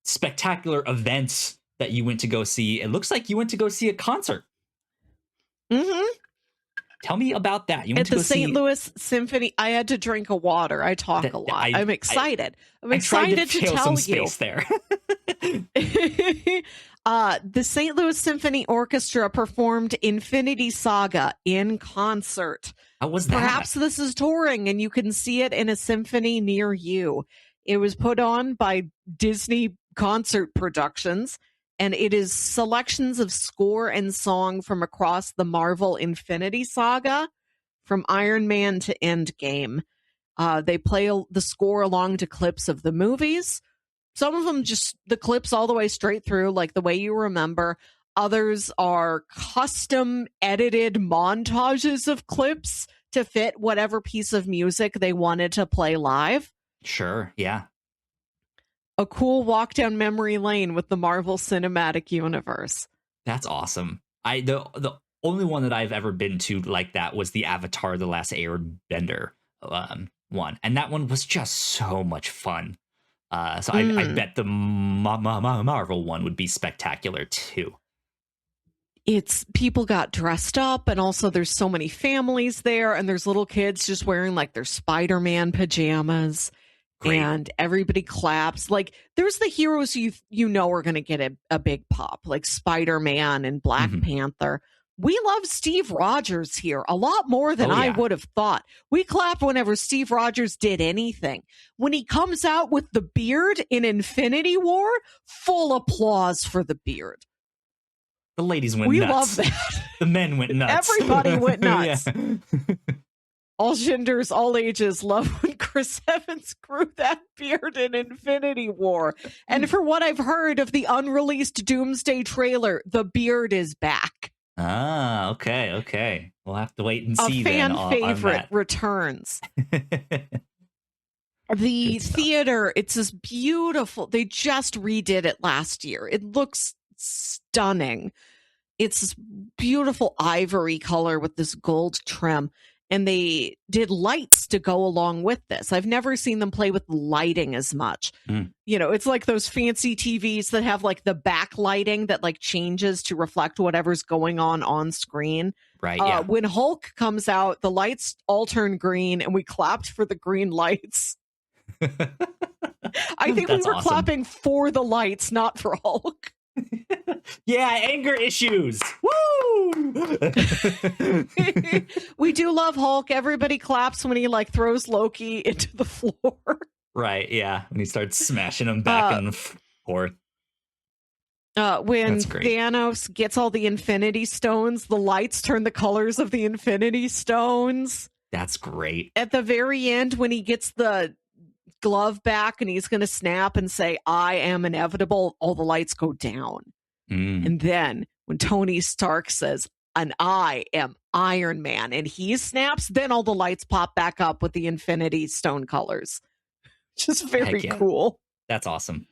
spectacular events that you went to go see, it looks like you went to go see a concert. Mm-hmm. Tell me about that. You went to the St. Louis Symphony. I had to drink a water. I talk a lot. I'm excited. I'm excited to tell you. There. The St. Louis Symphony Orchestra performed Infinity Saga in concert. How was that? Perhaps this is touring and you can see it in a symphony near you. It was put on by Disney Concert Productions, and it is selections of score and song from across the Marvel Infinity Saga, from Iron Man to Endgame. They play the score along to clips of the movies. Some of them just the clips all the way straight through, like the way you remember. Others are custom edited montages of clips to fit whatever piece of music they wanted to play live. Sure, yeah. A cool walk down memory lane with the Marvel Cinematic Universe. That's awesome. The only one that I've ever been to like that was the Avatar: The Last Airbender one, and that one was just so much fun. I bet the Marvel one would be spectacular too. It's people got dressed up, and also there's so many families there, and there's little kids just wearing like their Spider-Man pajamas. Great. And everybody claps. Like, there's the heroes you know are going to get a big pop, like Spider-Man and Black Panther. We love Steve Rogers here a lot more than I would have thought. We clap whenever Steve Rogers did anything. When he comes out with the beard in Infinity War, full applause for the beard. The ladies went nuts. We love that. The men went nuts. Everybody went nuts. All genders, all ages love when Chris Evans grew that beard in Infinity War. And for what I've heard of the unreleased Doomsday trailer, the beard is back. Ah, okay. We'll have to wait and see. A fan favorite returns. The theater, it's this beautiful. They just redid it last year. It looks stunning. It's this beautiful ivory color with this gold trim. And they did lights to go along with this. I've never seen them play with lighting as much. You know, it's like those fancy TVs that have like the backlighting that like changes to reflect whatever's going on screen. Right. Yeah. When Hulk comes out, the lights all turn green, and we clapped for the green lights. I think we were clapping for the lights, not for Hulk. Yeah, anger issues. Woo! We do love Hulk. Everybody claps when he like throws Loki into the floor. Right, yeah. When he starts smashing him back and forth. When Thanos gets all the Infinity Stones, the lights turn the colors of the Infinity Stones. That's great. At the very end, when he gets the glove back and he's going to snap and say, "I am inevitable," all the lights go down. And then when Tony Stark says, "And I am Iron Man and he snaps, then all the lights pop back up with the Infinity Stone colors. Just very cool. That's awesome.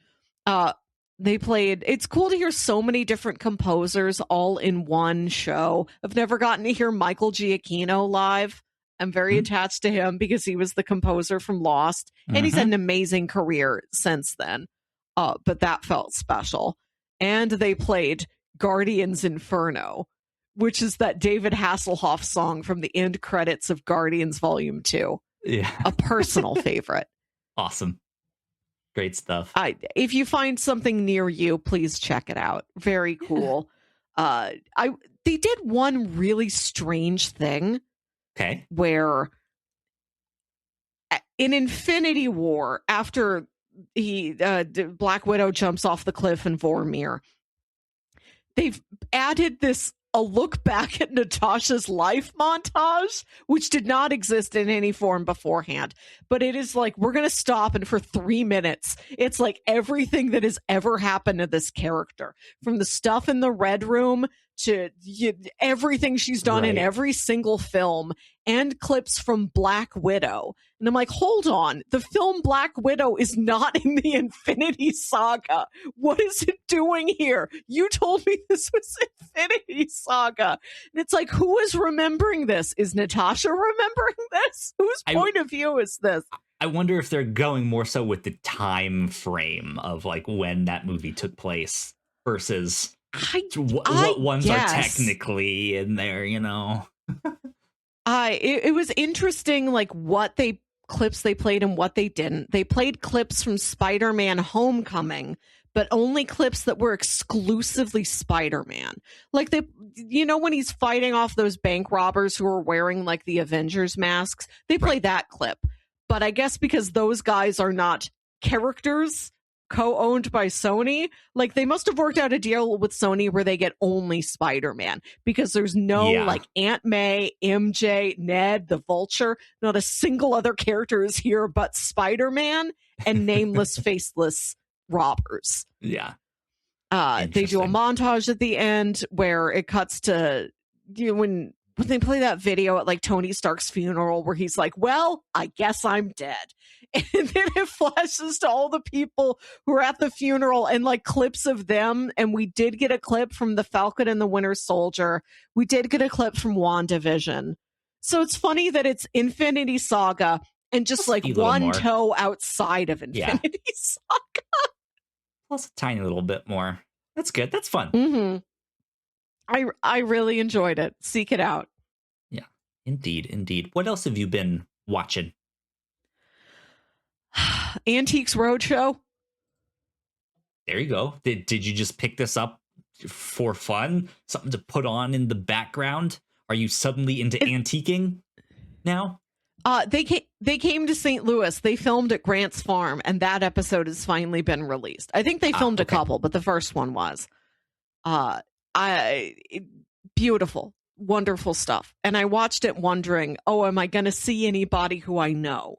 They played, it's cool to hear so many different composers all in one show. I've never gotten to hear Michael Giacchino live. I'm very attached to him because he was the composer from Lost, and he's had an amazing career since then. But that felt special. And they played Guardians Inferno, which is that David Hasselhoff song from the end credits of Guardians Volume 2. Yeah. A personal favorite. Awesome. Great stuff. If you find something near you, please check it out. Very cool. They did one really strange thing. Okay. Where in Infinity War, after Black Widow jumps off the cliff in Vormir, they've added a look back at Natasha's life montage, which did not exist in any form beforehand. But it is like, we're going to stop, and for 3 minutes, it's like everything that has ever happened to this character, from the stuff in the Red Room to everything she's done in every single film, and clips from Black Widow. And I'm like, hold on, the film Black Widow is not in the Infinity Saga. What is it doing here? You told me this was Infinity Saga. And it's like, who is remembering this? Is Natasha remembering this? Whose point of view is this? I wonder if they're going more so with the time frame of like when that movie took place versus what ones are technically in there, you know. It was interesting, like what clips they played and what they didn't. They played clips from Spider-Man Homecoming, but only clips that were exclusively Spider-Man. Like when he's fighting off those bank robbers who are wearing like the Avengers masks, they played that clip. But I guess because those guys are not characters co-owned by Sony, like they must have worked out a deal with Sony where they get only Spider-Man, because there's no like Aunt May, MJ, Ned, the Vulture, not a single other character is here but Spider-Man and nameless faceless robbers. They do a montage at the end where it cuts to when they play that video at like Tony Stark's funeral where he's like, well, I guess I'm dead. And then it flashes to all the people who are at the funeral and like clips of them. And we did get a clip from the Falcon and the Winter Soldier. We did get a clip from WandaVision. So it's funny that it's Infinity Saga and just like one toe outside of Infinity Saga. Plus a tiny little bit more. That's good. That's fun. Mm-hmm. I really enjoyed it. Seek it out. Yeah, indeed. What else have you been watching? Antiques Roadshow. There you go. Did you just pick this up for fun? Something to put on in the background? Are you suddenly into antiquing now? They came to St. Louis. They filmed at Grant's Farm, and that episode has finally been released. I think they filmed a couple, but the first one was. Beautiful, wonderful stuff. And I watched it wondering, am I going to see anybody who I know?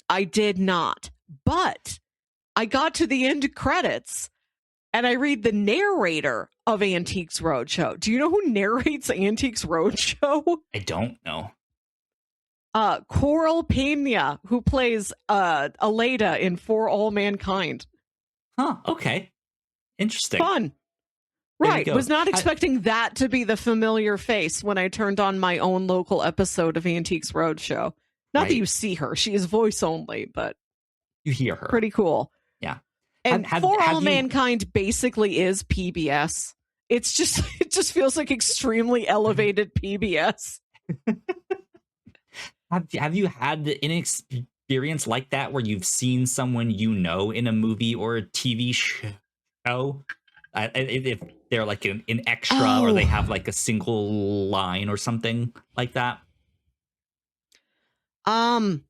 I did not. But I got to the end credits and I read the narrator of Antiques Roadshow. Do you know who narrates Antiques Roadshow? I don't know. Coral Pena, who plays Aleda in For All Mankind. Huh, okay. Interesting. Fun. Right. Was not expecting that to be the familiar face when I turned on my own local episode of Antiques Roadshow. Not that you see her. She is voice only, but you hear her. Pretty cool. Yeah. And For All Mankind basically is PBS. It just feels like extremely elevated PBS. Have you had an experience like that where you've seen someone you know in a movie or a TV show? If they're like an extra or they have like a single line or something like that. I've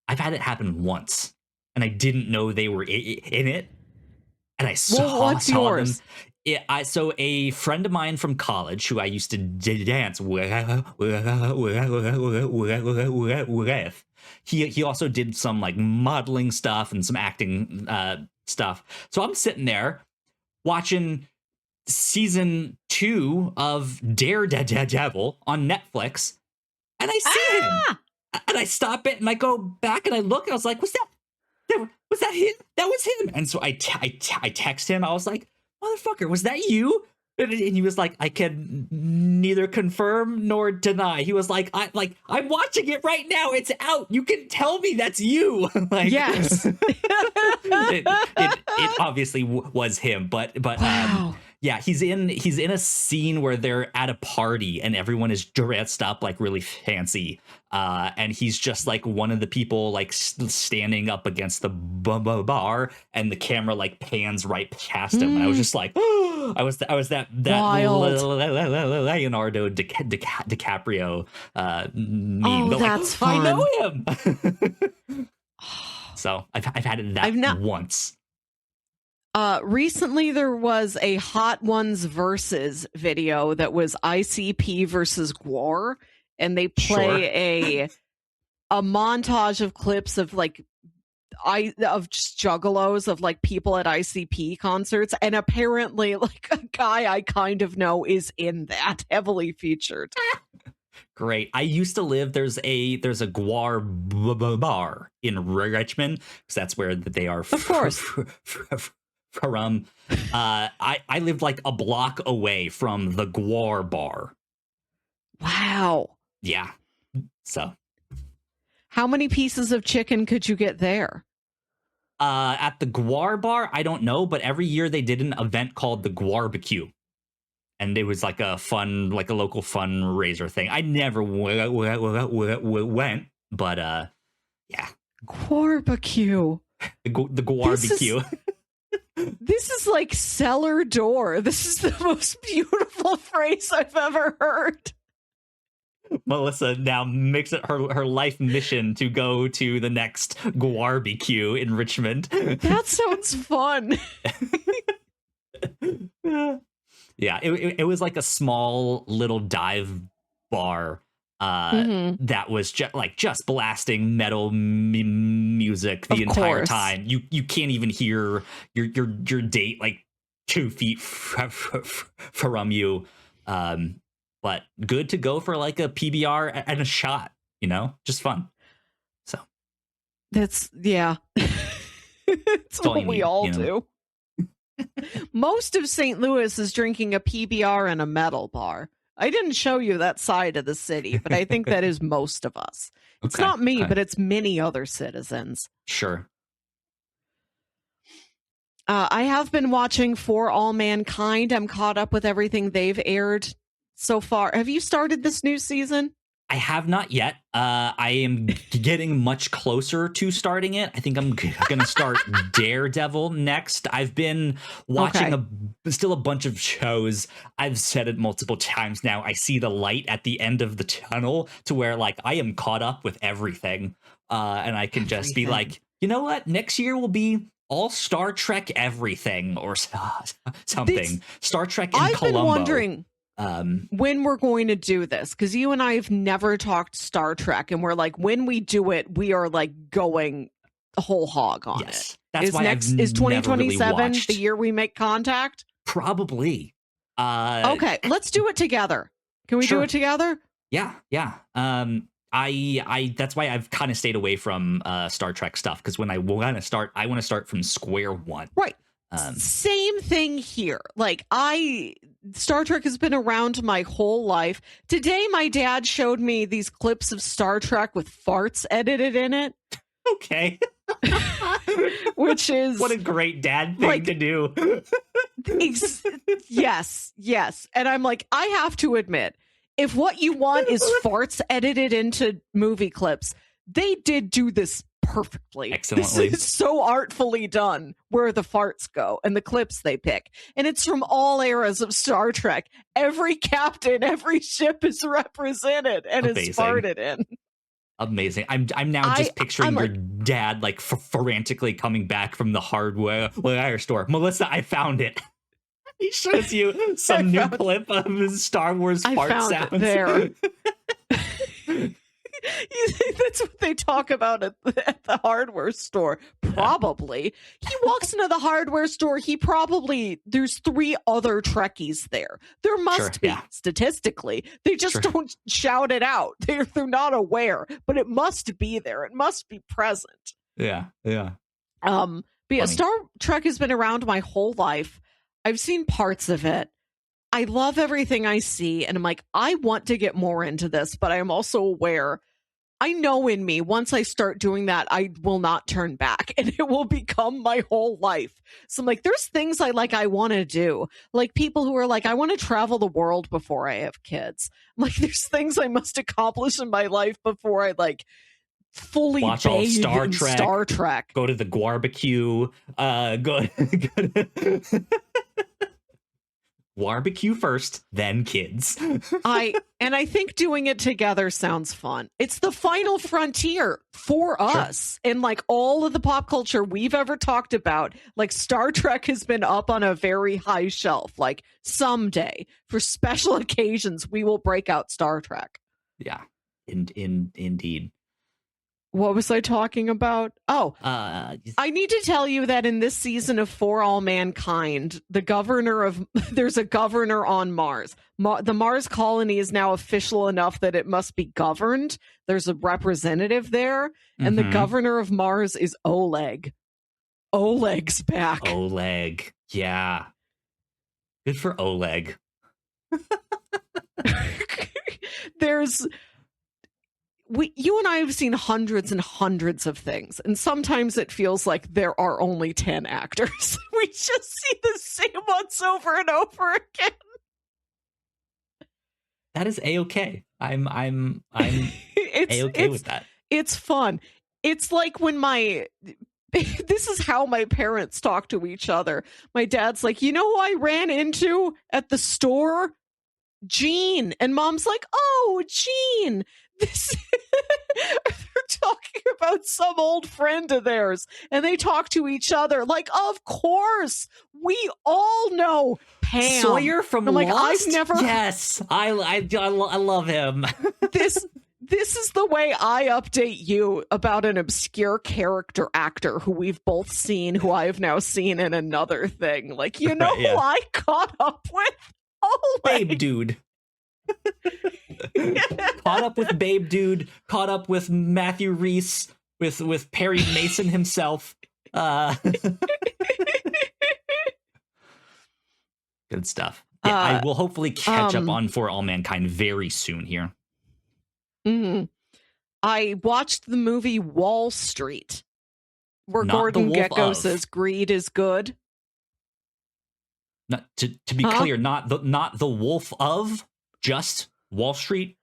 had it happen once and I didn't know they were in it, and I saw them. So a friend of mine from college who I used to dance with, he also did some like modeling stuff and some acting stuff. So I'm sitting there watching season 2 of Daredevil on Netflix, and I see him, and I stop it, and I go back and I look, and I was like, was that him? That was him. And so I text him. I was like, motherfucker, was that you? And he was like, I can neither confirm nor deny. He was like, I'm watching it right now. It's out. You can tell me that's you. Like, yes. it obviously was him, but wow. Yeah, he's in a scene where they're at a party and everyone is dressed up like really fancy, and he's just like one of the people like standing up against the bar, and the camera like pans right past him. And I was just like, oh, I was that Leonardo DiCaprio meme. Oh, that's fun. I know him. So I've had it once. Recently there was a Hot Ones versus video that was ICP versus Gwar, and they play a montage of clips of like just juggalos of like people at ICP concerts, and apparently like a guy I kind of know is in that, heavily featured. Great. I used to live, there's a Gwar bar in Richmond, because that's where they are. Of course. From I lived like a block away from the Gwar bar. Wow. Yeah. So how many pieces of chicken could you get there? At the Gwar bar, I don't know, but every year they did an event called the Gwar-b-q. And it was like a local fundraiser thing. I never went, but yeah. Gwar-b-q. The Gwar-b-q. This is like cellar door. This is the most beautiful phrase I've ever heard. Melissa now makes it her life mission to go to the next Gwar-b-q in Richmond. That sounds fun. Yeah, it was like a small little dive bar that was just blasting metal music the entire time. You can't even hear your date like 2 feet from you. But good to go for like a PBR and a shot, just fun. So that's it's what we all do. Most of St. Louis is drinking a PBR and a metal bar. I didn't show you that side of the city, but I think that is most of us. It's not me, but it's many other citizens. Sure. I have been watching For All Mankind. I'm caught up with everything they've aired so far. Have you started this new season? I have not yet. I am getting much closer to starting it. I think I'm going to start Daredevil next. I've been watching still a bunch of shows. I've said it multiple times now. I see the light at the end of the tunnel to where like I am caught up with everything. And I can just be like, you know what? Next year will be all Star Trek everything or something. Star Trek and Columbo. I've been wondering when we're going to do this, because you and I have never talked Star Trek, and we're like, when we do it, we are like going whole hog on it. That's why is 2027 really the year we make contact? Probably. Okay, let's do it together. Can we do it together? Yeah. I that's why I've kind of stayed away from Star Trek stuff, because when I want to start from square one. Right. Same thing here. Like Star Trek has been around my whole life. Today, my dad showed me these clips of Star Trek with farts edited in it. Okay. Which is... What a great dad thing to do. Yes. And I'm like, I have to admit, if what you want is farts edited into movie clips, they did do this perfectly. Excellently. This is so artfully done where the farts go and the clips they pick. And it's from all eras of Star Trek. Every captain, every ship is represented and is farted in. Amazing. I'm now just picturing your dad like frantically coming back from the hardware store. Melissa, I found it. He shows you some new clip of his Star Wars fart sounds. It there. That's what they talk about at the hardware store. Probably. He walks into the hardware store. There's 3 other Trekkies there. There must be, statistically. They just don't shout it out. They're not aware, but it must be there. It must be present. Yeah. But yeah, Star Trek has been around my whole life. I've seen parts of it. I love everything I see, and I'm like, I want to get more into this, but I'm also aware, I know in me, once I start doing that, I will not turn back, and it will become my whole life. So I'm like, there's things I want to do. Like people who are like, I want to travel the world before I have kids. I'm like, there's things I must accomplish in my life before I fully watch all Star Trek. Go to the Gwar-b-q. Gwar-b-q first, then kids. I think doing it together sounds fun. It's the final frontier for us. And all of the pop culture we've ever talked about, Star Trek has been up on a very high shelf. Someday, for special occasions, we will break out Star Trek. Yeah, indeed. What was I talking about? Oh, I need to tell you that in this season of For All Mankind, there's a governor on Mars. The Mars colony is now official enough that it must be governed. There's a representative there, and the governor of Mars is Oleg. Oleg's back. Oleg, yeah. Good for Oleg. You and I have seen hundreds and hundreds of things, and sometimes it feels like there are only 10 actors. We just see the same ones over and over again. That is A-okay. I'm A-okay with that. It's fun. It's like when this is how my parents talk to each other. My dad's like, you know who I ran into at the store? Jean. And mom's like, oh, Jean. They're talking about some old friend of theirs, and they talk to each other of course we all know Pam Sawyer from I'm Lost. I've never. Yes, I love him. This is the way I update you about an obscure character actor who we've both seen, who I have now seen in another thing. Who I caught up with? Babe Dude. Caught up with Babe Dude, caught up with Matthew Rhys, with Perry Mason himself. Good stuff. Yeah, I will hopefully catch up on For All Mankind very soon here. Mm-hmm. I watched the movie Wall Street, where Gordon Gekko says greed is good. Not, to be clear, not the Wolf of, just Wall Street.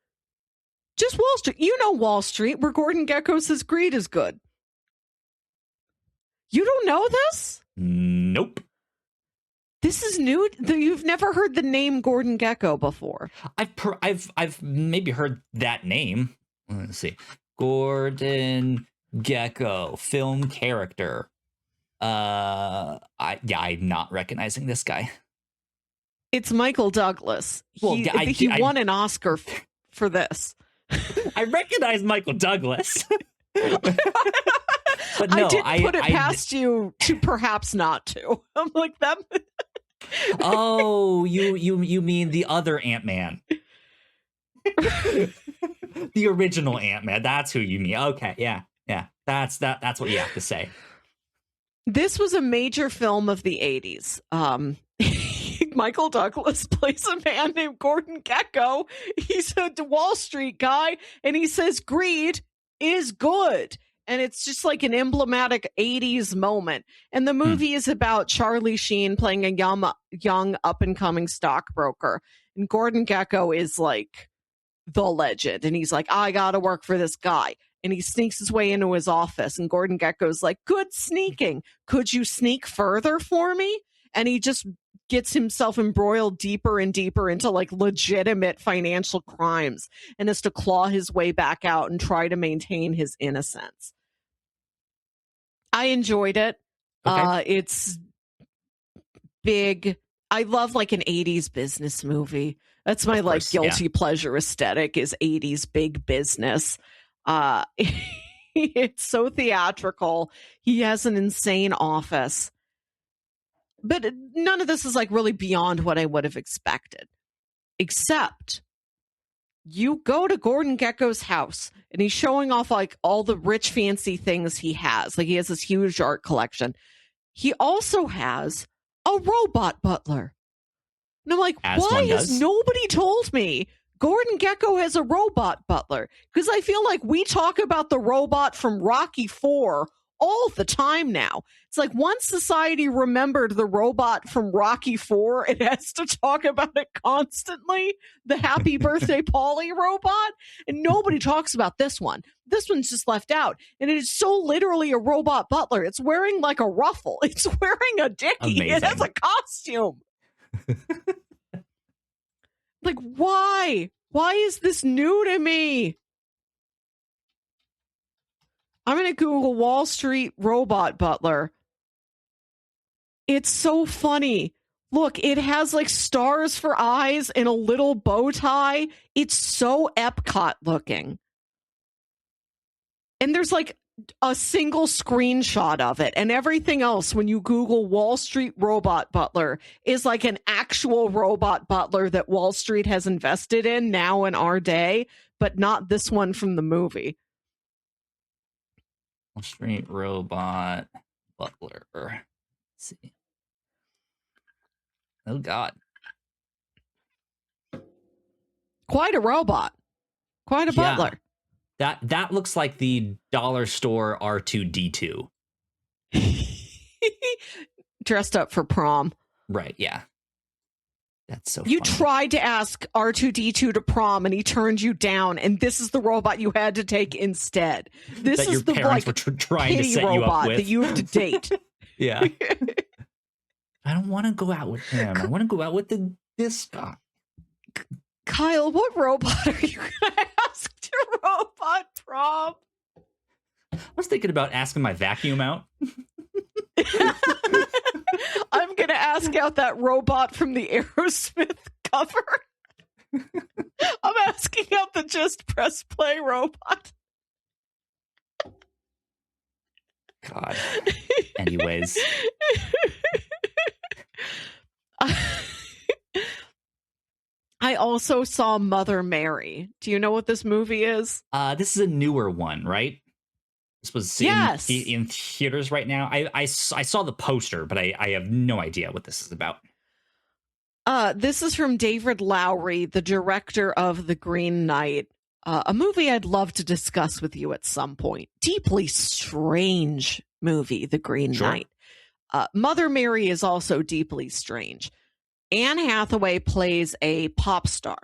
Just Wall Street. You know Wall Street, where Gordon Gekko says greed is good. You don't know this? Nope. This is new. You've never heard the name Gordon Gekko before. I've maybe heard that name. Let's see. Gordon Gekko, film character. I'm not recognizing this guy. It's Michael Douglas. He won an Oscar for this. I recognize Michael Douglas. But no, I didn't put it past you to perhaps not to. I'm like that. Oh, you mean the other Ant-Man. The original Ant-Man. That's who you mean. Okay, yeah. That's what you have to say. This was a major film of the 80s. Michael Douglas plays a man named Gordon Gekko. He's a Wall Street guy, and he says greed is good. And it's just like an emblematic 80s moment. And the movie is about Charlie Sheen playing a young up-and-coming stockbroker. And Gordon Gekko is like the legend. And he's like, I gotta work for this guy. And he sneaks his way into his office. And Gordon Gekko's like, good sneaking. Could you sneak further for me? And he just gets himself embroiled deeper and deeper into like legitimate financial crimes and has to claw his way back out and try to maintain his innocence. I enjoyed it. Okay. It's big. I love like an 80s business movie. That's my guilty pleasure aesthetic is 80s big business. It's so theatrical. He has an insane office. But none of this is like really beyond what I would have expected. Except you go to Gordon Gekko's house and he's showing off like all the rich fancy things he has. Like he has this huge art collection. He also has a robot butler. And I'm like, why has nobody told me Gordon Gekko has a robot butler? Because I feel like we talk about the robot from Rocky IV all the time now. It's like once society remembered the robot from Rocky IV, it has to talk about it constantly. The Happy Birthday Polly robot. And nobody talks about this one. This one's just left out. And it is so literally a robot butler. It's wearing like a ruffle. It's wearing a dickie. Amazing. It has a costume. Like, why? Why is this new to me? I'm going to Google Wall Street robot butler. It's so funny. Look, it has like stars for eyes and a little bow tie. It's so Epcot looking. And there's like a single screenshot of it, and everything else when you Google Wall Street robot butler is like an actual robot butler that Wall Street has invested in now in our day, but not this one from the movie. Wall Street robot butler. Let's see. Oh God. Quite a robot. Quite a butler. That looks like the dollar store R2-D2. Dressed up for prom. Right, yeah. That's so You funny. tried to ask R2-D2 to prom and he turned you down, and this is the robot you had to take instead. This that is the parents like were trying to set you up with. that you have to date. Yeah. I don't want to go out with him. I want to go out with this guy. Kyle, what robot are you going to ask to robot prom? I was thinking about asking my vacuum out. I'm going to ask out that robot from the Aerosmith cover. I'm asking out the Just Press Play robot. God. Anyways. I also saw Mother Mary. Do you know what this movie is? This is a newer one, right? This was in theaters right now. I saw the poster, but I have no idea what this is about. This is from David Lowery, the director of The Green Knight, a movie I'd love to discuss with you at some point. Deeply strange movie, The Green Knight. Mother Mary is also deeply strange. Anne Hathaway plays a pop star,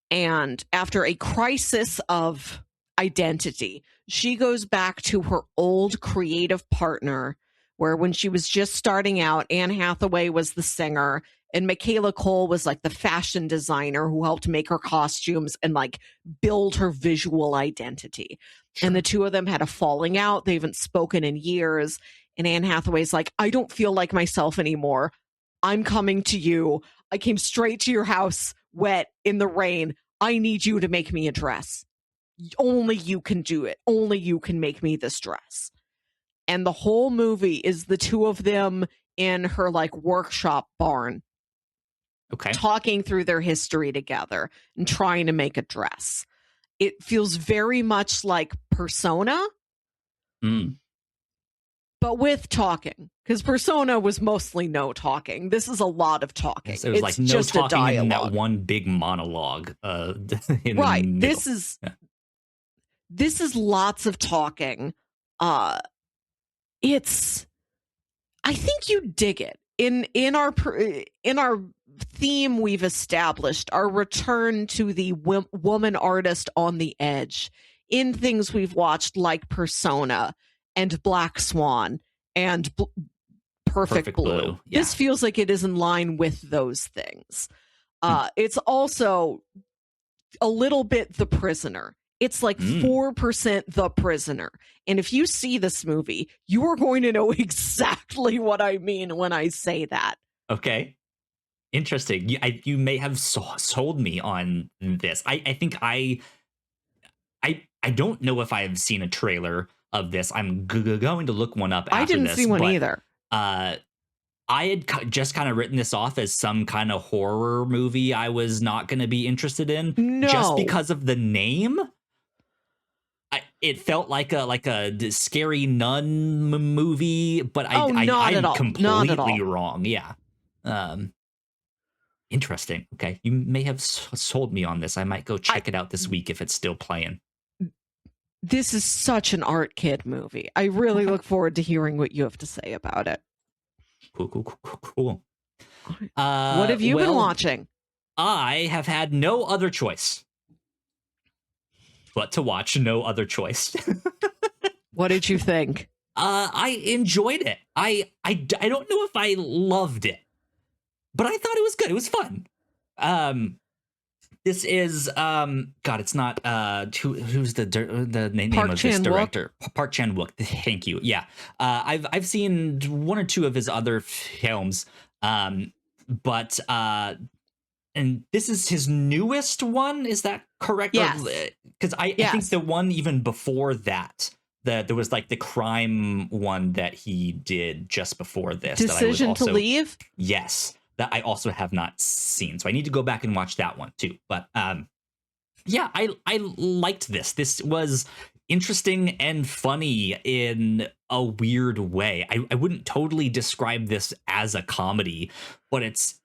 and after a crisis of identity, she goes back to her old creative partner, where when she was just starting out, Anne Hathaway was the singer and Michaela Cole was like the fashion designer who helped make her costumes and like build her visual identity. Sure. And the two of them had a falling out. They haven't spoken in years. And Anne Hathaway's like, I don't feel like myself anymore. I'm coming to you. I came straight to your house, wet, in the rain. I need you to make me a dress. Only you can do it. Only you can make me this dress. And the whole movie is the two of them in her like workshop barn. Okay. Talking through their history together and trying to make a dress. It feels very much like Persona. But with talking, because Persona was mostly no talking. This is a lot of talking. Yes, it was like no just talking a dialogue. in that one big monologue. Right. This is lots of talking. I think you dig it. In our theme we've established, our return to the woman artist on the edge in things we've watched like Persona and Black Swan and Perfect Blue. Yeah. This feels like it is in line with those things. It's also a little bit The Prisoner. It's like 4% The Prisoner. And if you see this movie, you are going to know exactly what I mean when I say that. Okay. Interesting. You may have sold me on this. I think I I don't know if I have seen a trailer of this. I'm going to look one up after this. I didn't see one either. I had just kind of written this off as some kind of horror movie I was not going to be interested in. No. Just because of the name. It felt like a scary nun movie, but I'm completely wrong. Yeah. Interesting. Okay. You may have sold me on this. I might go check it out this week if it's still playing. This is such an art kid movie. I really look forward to hearing what you have to say about it. Cool. What have you been watching? I have had no other choice but to watch No Other Choice. What did you think? I enjoyed it. I don't know if I loved it, but I thought it was good. It was fun. This is it's not who's the name of this director? Park Chan-wook. Thank you. Yeah. I've seen one or two of his other films. But and this is his newest one, is that correct? Yes. Because I think the one even before that, there was like the crime one that he did just before this. Decision to Leave? Yes. That I also have not seen. So I need to go back and watch that one too. But yeah, I liked this. This was interesting and funny in a weird way. I wouldn't totally describe this as a comedy, but it's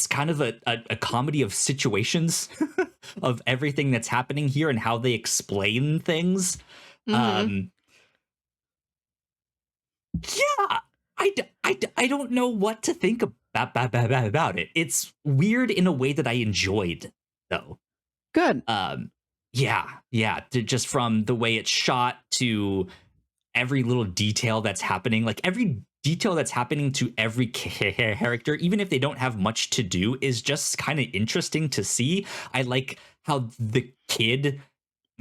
kind of a comedy of situations of everything that's happening here and how they explain things. Yeah, I don't know what to think about it. It's weird in a way that I enjoyed, though. Good. Yeah. Just from the way it's shot to every little detail that's happening, like every detail that's happening to every character, even if they don't have much to do, is just kind of interesting to see. I like how the kid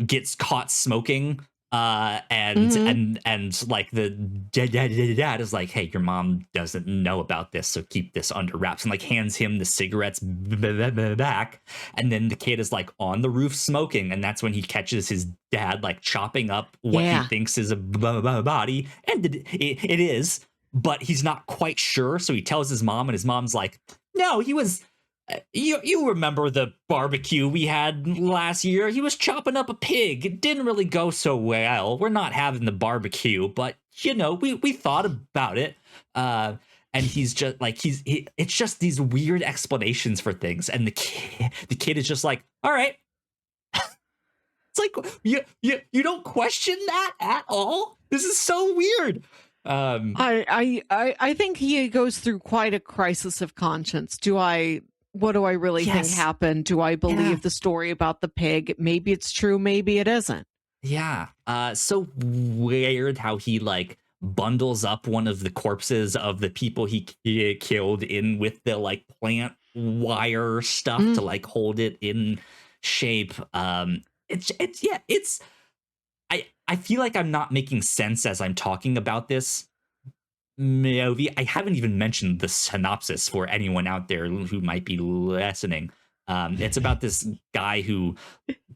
gets caught smoking. And like the dad is like, hey, your mom doesn't know about this, so keep this under wraps, and like hands him the cigarettes back. And then the kid is like on the roof smoking, and that's when he catches his dad like chopping up what he thinks is a body, and it is, but he's not quite sure, so he tells his mom, and his mom's like, no, he was. You remember the barbecue we had last year? He was chopping up a pig. It didn't really go so well. We're not having the barbecue, but we thought about it. And he's just like it's just these weird explanations for things, and the kid is just like, all right. It's like you don't question that at all. This is so weird. I think he goes through quite a crisis of conscience. What do I really think happened? Do I believe the story about the pig? Maybe it's true, maybe it isn't. Yeah. So weird how he like bundles up one of the corpses of the people he killed in with the like plant wire stuff to like hold it in shape. I feel like I'm not making sense as I'm talking about this movie. I haven't even mentioned the synopsis for anyone out there who might be listening. It's about this guy who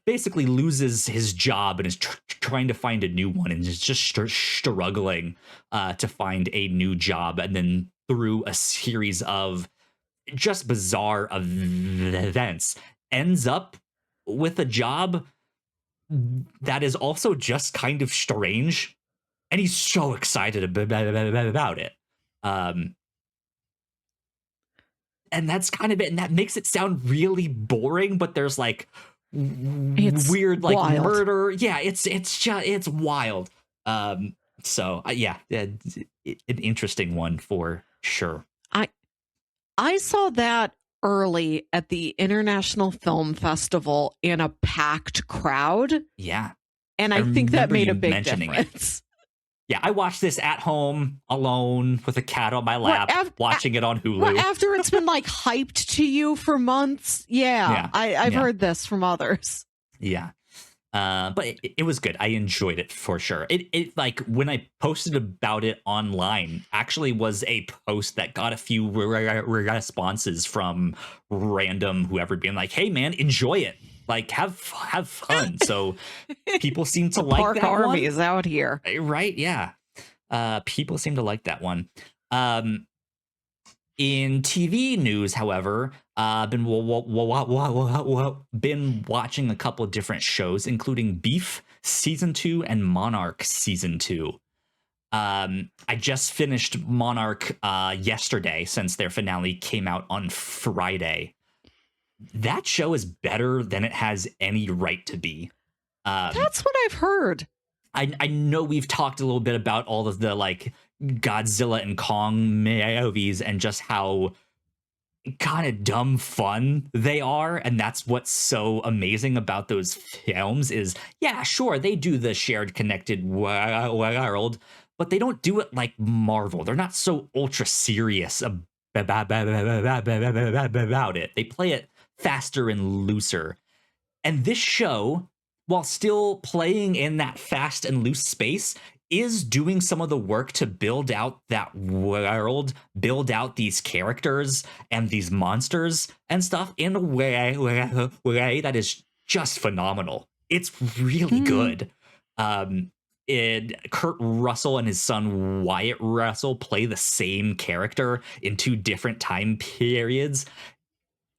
basically loses his job and is trying to find a new one, and is just struggling to find a new job. And then through a series of just bizarre events, ends up with a job that is also just kind of strange. And he's so excited about it. And that's kind of it. And that makes it sound really boring, but there's like weird like wild murder. Yeah, it's wild. So yeah, an interesting one for sure. I saw that early at the International Film Festival in a packed crowd. Yeah. And I think that made a big difference. Yeah, I watched this at home alone with a cat on my lap, watching it on Hulu. After it's been like hyped to you for months. Yeah. I've heard this from others. Yeah. But it was good. I enjoyed it for sure. It like when I posted about it online, actually was a post that got a few responses from random whoever being like, hey man, enjoy it. Like, have fun. So people seem to the like Park that Army one. is out here, Right? Yeah. People seem to like that one. In TV news, however, been watching a couple of different shows, including Beef season 2 and Monarch season 2. I just finished Monarch yesterday, since their finale came out on Friday. That show is better than it has any right to be. That's what I've heard. I know we've talked a little bit about all of the like Godzilla and Kong movies and just how kind of dumb fun they are, and that's what's so amazing about those films is, yeah, sure, they do the shared connected world, but they don't do it like Marvel. They're not so ultra serious about it. They play it faster and looser. And this show, while still playing in that fast and loose space, is doing some of the work to build out that world, build out these characters and these monsters and stuff in a way that is just phenomenal. It's really good. Kurt Russell and his son Wyatt Russell play the same character in 2 different time periods.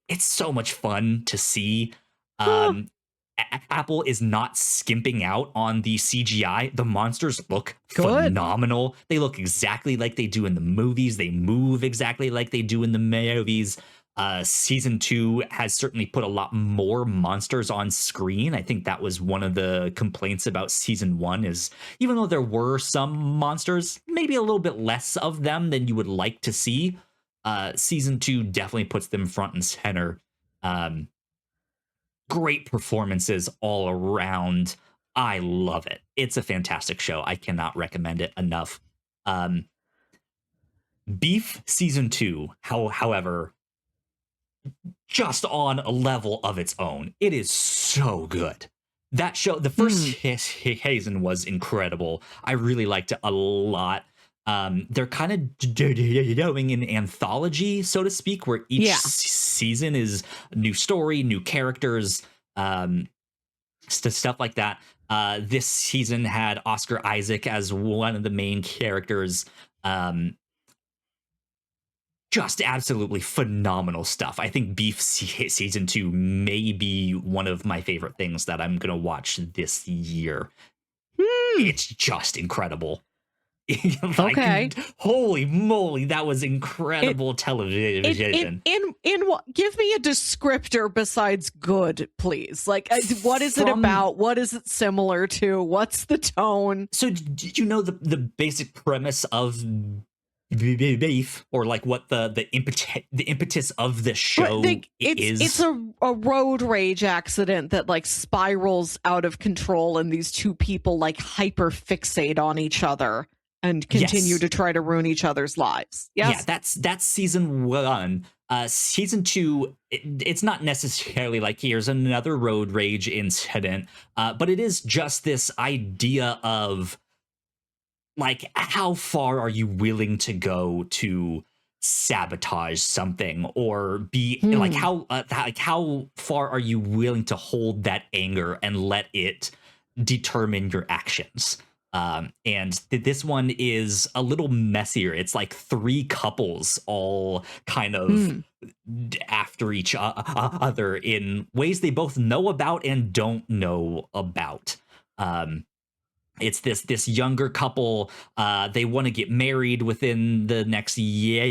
It's so much fun to see. Apple is not skimping out on the CGI. The monsters look phenomenal. They look exactly like they do in the movies. They move exactly like they do in the movies. Season 2 has certainly put a lot more monsters on screen. I think that was one of the complaints about season 1 is, even though there were some monsters, maybe a little bit less of them than you would like to see. Season 2 definitely puts them front and center. Great performances all around. I love it. It's a fantastic show. I cannot recommend it enough. Beef season 2, however, just on a level of its own. It is so good. That show, the first season was incredible. I really liked it a lot. They're kind of doing an anthology, so to speak, where each season is a new story, new characters, stuff like that. This season had Oscar Isaac as one of the main characters. Just absolutely phenomenal stuff. I think Beef season 2 may be one of my favorite things that I'm going to watch this year. It's just incredible. Okay. Holy moly, that was incredible television. In what? Give me a descriptor besides good, please. Like, what is it about? What is it similar to? What's the tone? So, did you know the basic premise of Beef, or like what the impetus of the show is? It's a road rage accident that like spirals out of control, and these 2 people like hyper fixate on each other and continue to try to ruin each other's lives. Yes? Yeah, that's season 1. Season 2, it's not necessarily like here's another road rage incident, but it is just this idea of like, how far are you willing to go to sabotage something, or be like how far are you willing to hold that anger and let it determine your actions? And this one is a little messier. It's like 3 couples all kind of after each other in ways they both know about and don't know about. It's this younger couple. They want to get married within the next year,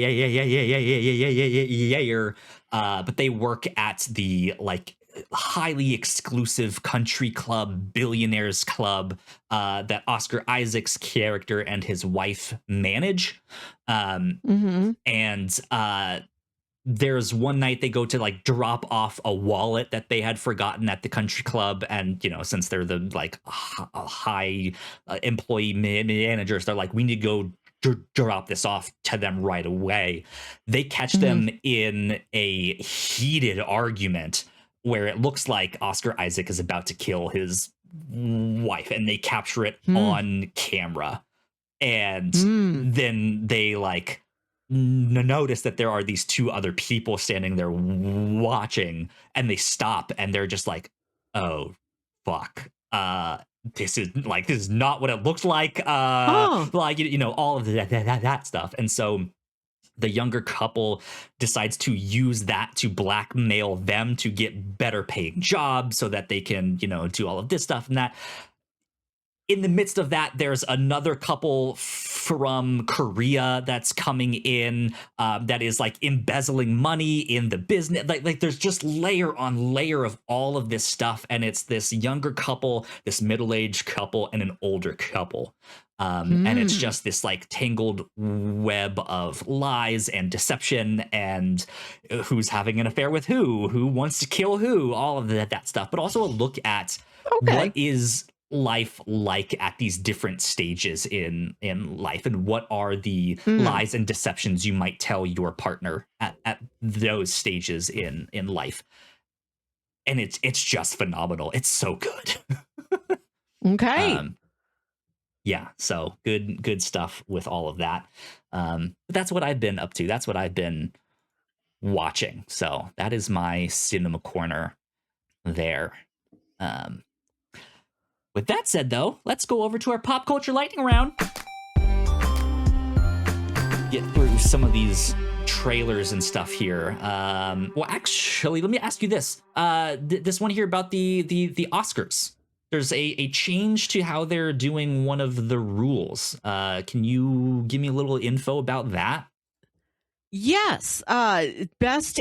but they work at the like highly exclusive country club, billionaires club, that Oscar Isaac's character and his wife manage. And there's one night they go to like drop off a wallet that they had forgotten at the country club, and since they're the like high employee managers, they're like, we need to go drop this off to them right away. They catch them in a heated argument where it looks like Oscar Isaac is about to kill his wife, and they capture it on camera. And then they like notice that there are these 2 other people standing there watching, and they stop, and they're just like, oh, fuck. This is not what it looks like. Huh. Like, all of that stuff. And so the younger couple decides to use that to blackmail them to get better paying jobs so that they can, do all of this stuff and that. In the midst of that, there's another couple from Korea that's coming in that is like embezzling money in the business. Like there's just layer on layer of all of this stuff. And it's this younger couple, this middle-aged couple, and an older couple. And it's just this like tangled web of lies and deception and who's having an affair with who wants to kill who, all of that stuff. But also a look at what is life like at these different stages in life, and what are the lies and deceptions you might tell your partner at those stages in life. And it's just phenomenal. It's so good. Okay. Yeah, so good stuff with all of that. But that's what I've been up to. That's what I've been watching. So that is my cinema corner there. With that said, though, let's go over to our pop culture lightning round. Get through some of these trailers and stuff here. Well, actually, let me ask you this. This one here about the Oscars. There's a change to how they're doing one of the rules. Can you give me a little info about that? Yes. This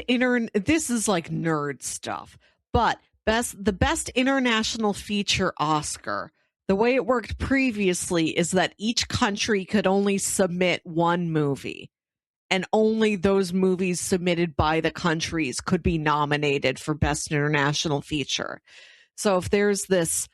is like nerd stuff, but the best international feature Oscar. The way it worked previously is that each country could only submit one movie, and only those movies submitted by the countries could be nominated for best international feature. So if there's this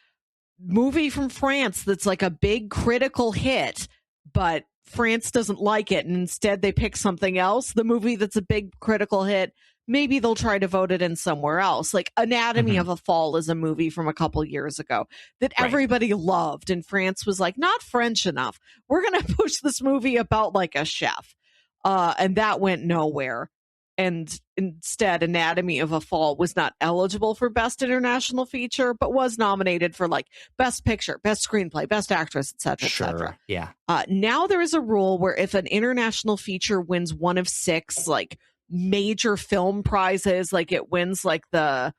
movie from France that's like a big critical hit, but France doesn't like it, and instead they pick something else, the movie that's a big critical hit, maybe they'll try to vote it in somewhere else. Like Anatomy of a Fall is a movie from a couple years ago that everybody loved, and France was like, not French enough. We're going to push this movie about like a chef. And that went nowhere. And instead, Anatomy of a Fall was not eligible for Best International Feature, but was nominated for like Best Picture, Best Screenplay, Best Actress, etc., etc. Yeah. Now there is a rule where if an international feature wins one of 6 like major film prizes, like it wins like the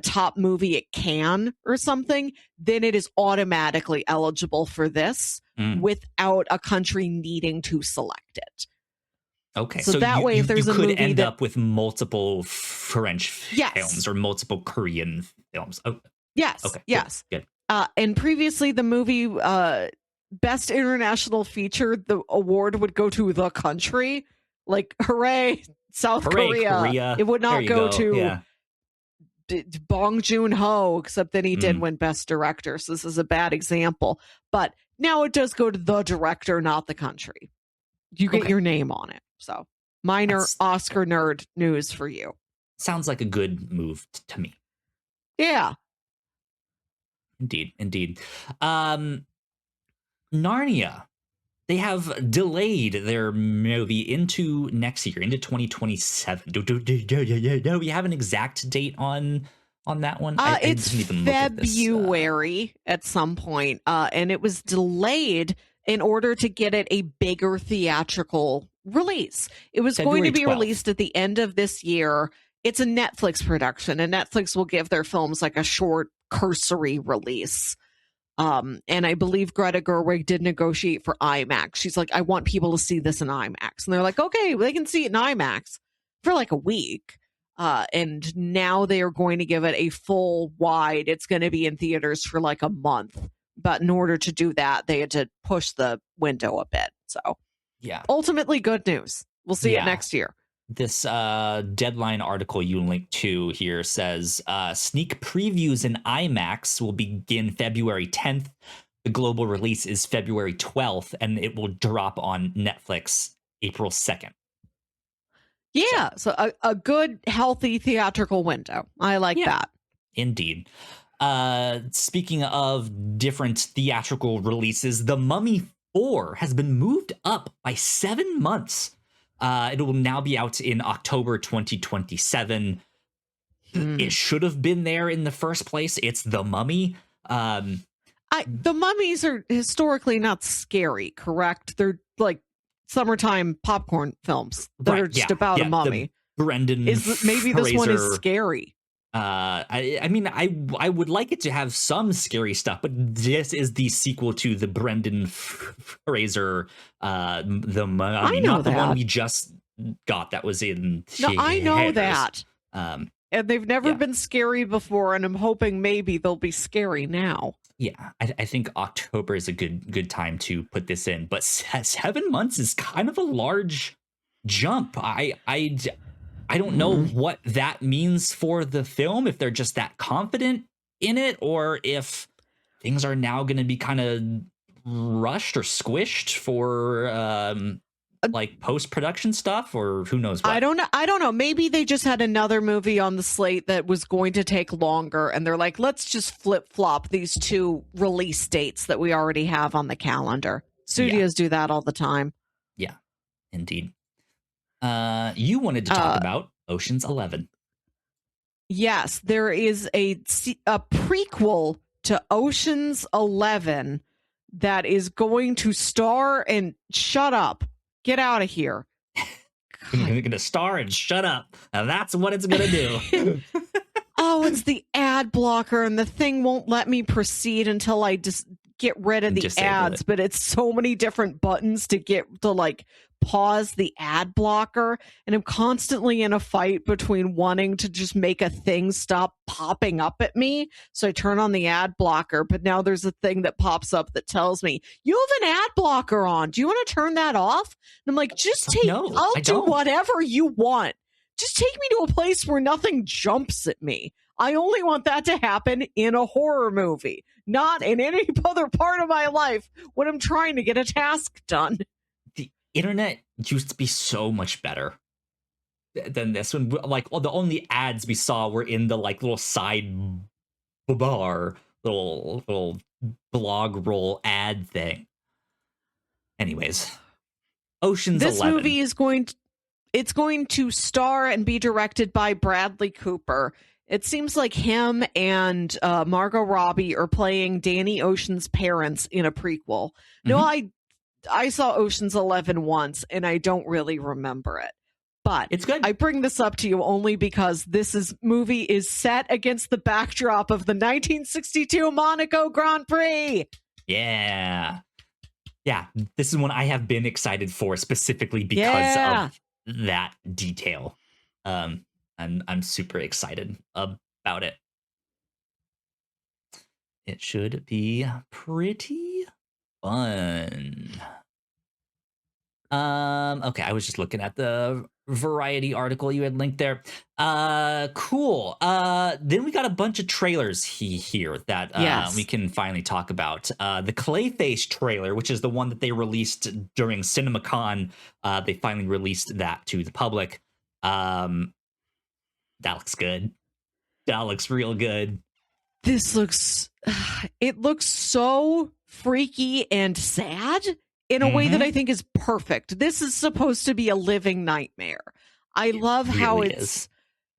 top movie at Cannes or something, then it is automatically eligible for this without a country needing to select it. Okay, so that way, if there's a movie you could end up with multiple French yes. films or multiple Korean films. Oh, yes, okay, yes. Good. And previously, the movie Best International Feature, the award would go to the country. Like, hooray, Korea. It would not go to Bong Joon-ho, except then he did win Best Director. So this is a bad example. But now it does go to the director, not the country. You get your name on it. So minor Oscar nerd news for you. Sounds like a good move to me. Yeah. Indeed. Narnia. They have delayed their movie into next year, into 2027. Do we have an exact date on that one? It's February at some point, and it was delayed in order to get it a bigger theatrical release. It was February going to be 12th. Released at the end of this year. It's a Netflix production, and Netflix will give their films like a short cursory release. And I believe Greta Gerwig did negotiate for IMAX. She's like, I want people to see this in IMAX. And they're like, okay, they can see it in IMAX for like a week. And now they are going to give it a full wide. It's going to be in theaters for like a month. But in order to do that, they had to push the window a bit. So, yeah, ultimately good news. We'll see it next year. This Deadline article you linked to here says sneak previews in IMAX will begin February 10th. The global release is February 12th, and it will drop on Netflix April 2nd. Yeah, so a good, healthy theatrical window. I like that. Indeed. Speaking of different theatrical releases, The Mummy 4 has been moved up by 7 months. It will now be out in October 2027. it should have been there in the first place. It's The Mummy. The mummies are historically not scary, correct? They're like summertime popcorn films that are just about a mummy. Brendan maybe Fraser, this one is scary. I mean, I would like it to have some scary stuff, but this is the sequel to the Brendan Fraser, the Mummy, not the one we just got that was in theaters. No, I know that. And they've never been scary before, and I'm hoping maybe they'll be scary now. Yeah, I think October is a good time to put this in, but 7 months is kind of a large jump. I don't know what that means for the film, if they're just that confident in it, or if things are now going to be kind of rushed or squished for like post-production stuff, or who knows what. I don't know. Maybe they just had another movie on the slate that was going to take longer, and they're like, let's just flip-flop these 2 release dates that we already have on the calendar. Studios do that all the time. Yeah, indeed. You wanted to talk about Ocean's 11. Yes, there is a prequel to Ocean's 11 that is going to star and shut up. Get out of here. You're going to star and shut up. Now that's what it's going to do. Oh, it's the ad blocker, and the thing won't let me proceed until I just get rid of the ads. But it's so many different buttons to like pause the ad blocker, and I'm constantly in a fight between wanting to just make a thing stop popping up at me, so I turn on the ad blocker, but now there's a thing that pops up that tells me you have an ad blocker on. Do you want to turn that off? And I'm like, I'll do whatever you want. Just take me to a place where nothing jumps at me. I only want that to happen in a horror movie, not in any other part of my life when I'm trying to get a task done. Internet used to be so much better than this one. Like, the only ads we saw were in the like little side bar, little blog roll ad thing. Anyways, Ocean's 11. This movie is going to star and be directed by Bradley Cooper. It seems like him and Margot Robbie are playing Danny Ocean's parents in a prequel. No, I saw Ocean's 11 once, and I don't really remember it. But it's good. I bring this up to you only because this movie is set against the backdrop of the 1962 Monaco Grand Prix. Yeah. Yeah, this is one I have been excited for specifically because of that detail. I'm super excited about it. It should be pretty fun. Okay, I was just looking at the Variety article you had linked there. Cool. Then we got a bunch of trailers here that we can finally talk about. The Clayface trailer, which is the one that they released during CinemaCon, they finally released that to the public. That looks good. That looks real good. This looks so freaky and sad in a way that I think is perfect. This is supposed to be a living nightmare. I love how it's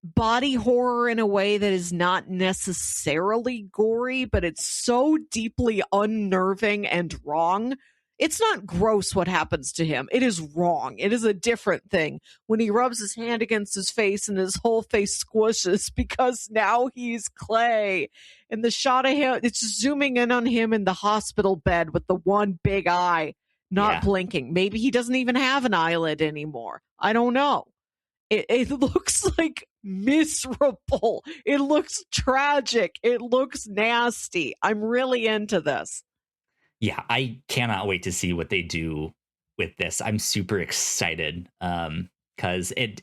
body horror in a way that is not necessarily gory, but it's so deeply unnerving and wrong. It's not gross what happens to him. It is wrong. It is a different thing. When he rubs his hand against his face and his whole face squishes because now he's clay. And the shot of him, it's zooming in on him in the hospital bed with the one big eye, not blinking. Maybe he doesn't even have an eyelid anymore. I don't know. It looks like miserable. It looks tragic. It looks nasty. I'm really into this. Yeah, I cannot wait to see what they do with this. I'm super excited because it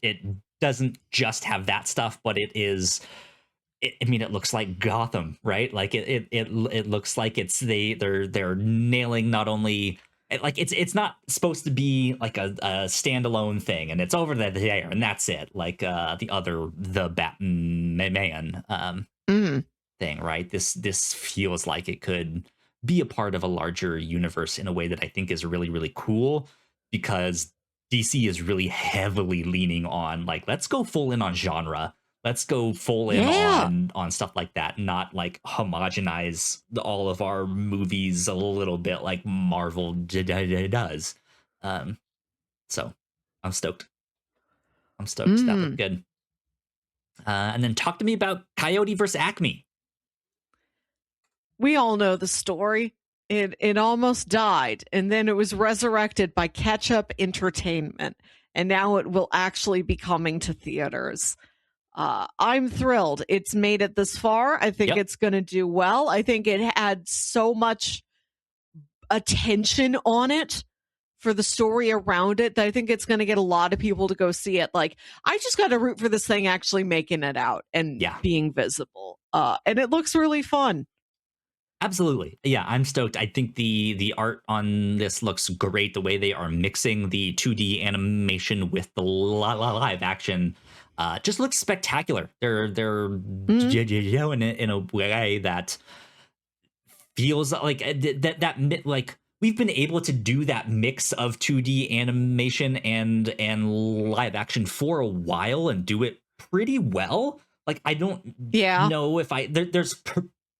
doesn't just have that stuff, but it is. I mean, it looks like Gotham, right? Like it looks like they're nailing not only like it's not supposed to be like a standalone thing, and it's over there and that's it. Like the Batman thing, right? This feels like it could be a part of a larger universe in a way that I think is really, really cool, because DC is really heavily leaning on like, let's go full in on genre. Let's go full in on stuff like that, not like homogenize all of our movies a little bit like Marvel does. So I'm stoked. That looked good. And then talk to me about Coyote versus Acme. We all know the story. It almost died, and then it was resurrected by Ketchup Entertainment, and now it will actually be coming to theaters. I'm thrilled. It's made it this far. I think it's going to do well. I think it had so much attention on it for the story around it that I think it's going to get a lot of people to go see it. Like, I just got to root for this thing actually making it out and being visible. And it looks really fun. Absolutely. Yeah, I'm stoked. I think the art on this looks great. The way they are mixing the 2D animation with the live action just looks spectacular. They're doing it in a way that feels like that like we've been able to do that mix of 2D animation and live action for a while and do it pretty well. Like, I don't know if there's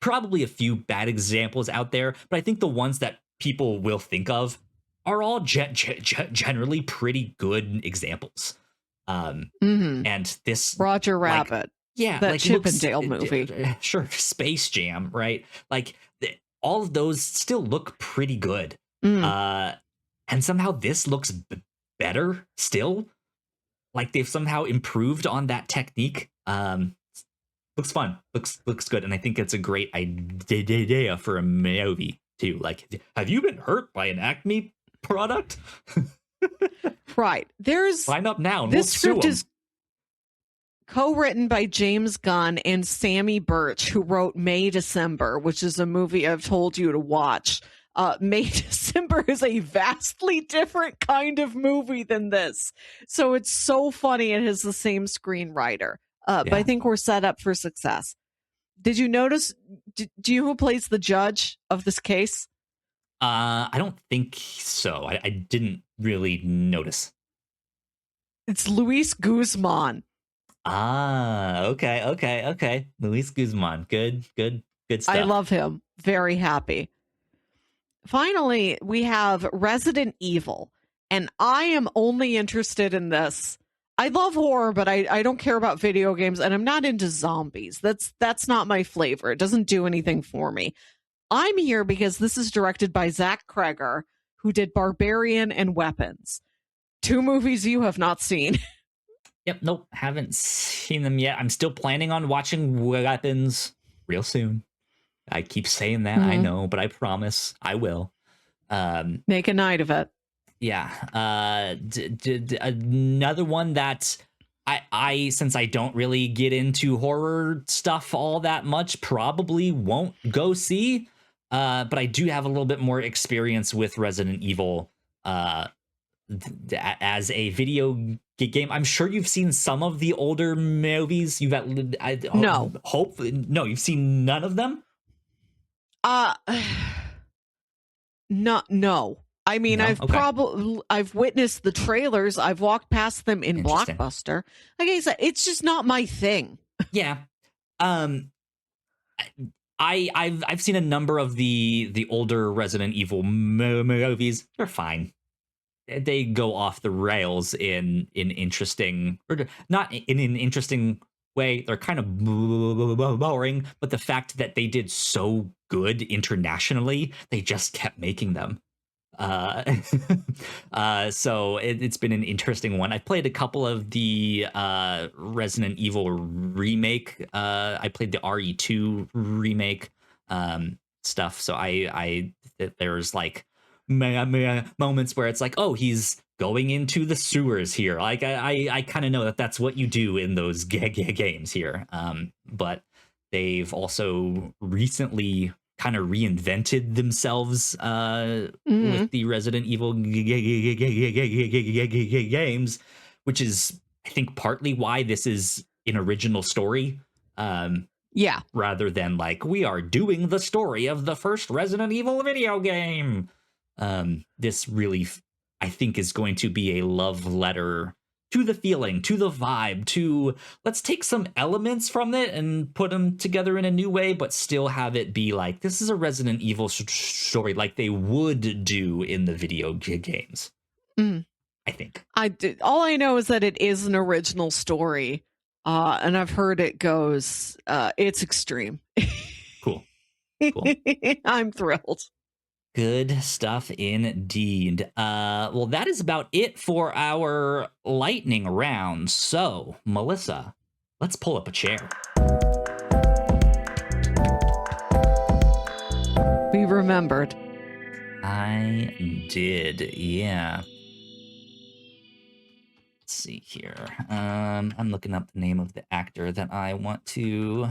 probably a few bad examples out there, but I think the ones that people will think of are all generally pretty good examples. And this Roger Rabbit, that Chip and Dale movie, sure, Space Jam, right? Like, all of those still look pretty good. And somehow this looks better still. Like, they've somehow improved on that technique. Looks fun. Looks good. And I think it's a great idea for a movie too. Like, have you been hurt by an Acme product? Right. Sign up now and this we'll sue script them. Is co-written by James Gunn and Sammy Birch, who wrote May December, which is a movie I've told you to watch. May December is a vastly different kind of movie than this. So it's so funny it has the same screenwriter. But I think we're set up for success. Did you notice, do you know who plays the judge of this case? I don't think so. I didn't really notice. It's Luis Guzman. Okay. Luis Guzman. Good stuff. I love him. Very happy. Finally, we have Resident Evil. And I am only interested in this. I love horror, but I don't care about video games, and I'm not into zombies. That's not my flavor. It doesn't do anything for me. I'm here because this is directed by Zach Kreger, who did Barbarian and Weapons. 2 movies you have not seen. Yep, nope, haven't seen them yet. I'm still planning on watching Weapons real soon. I keep saying that, I know, but I promise I will. Make a night of it. Yeah. Another one that I since I don't really get into horror stuff all that much, probably won't go see. But I do have a little bit more experience with Resident Evil as a video game. I'm sure you've seen some of the older movies. You've no. You've seen none of them? No. I mean, no? I've witnessed the trailers. I've walked past them in Blockbuster. Like I said, it's just not my thing. Yeah. I've seen a number of the older Resident Evil movies. They're fine. They go off the rails in interesting, or not in an interesting way. They're kind of boring, but the fact that they did so good internationally, they just kept making them. So it's been an interesting one. I've played a couple of the Resident Evil remake. I played the RE2 remake stuff. So there's like moments where it's like, oh, he's going into the sewers here. Like I kind of know that that's what you do in those games here. But they've also recently kind of reinvented themselves with the Resident Evil games, which is, I think, partly why this is an original story. Rather than like, we are doing the story of the first Resident Evil video game. This really, I think, is going to be a love letter the feeling, to the vibe, to let's take some elements from it and put them together in a new way, but still have it be like, this is a Resident Evil story like they would do in the video games. I think. All I know is that it is an original story, and I've heard it goes, it's extreme. Cool. I'm thrilled. Good stuff indeed. Well, that is about it for our lightning round. So, Melissa, let's pull up a chair. We remembered. I did, yeah. Let's see here. I'm looking up the name of the actor that I want to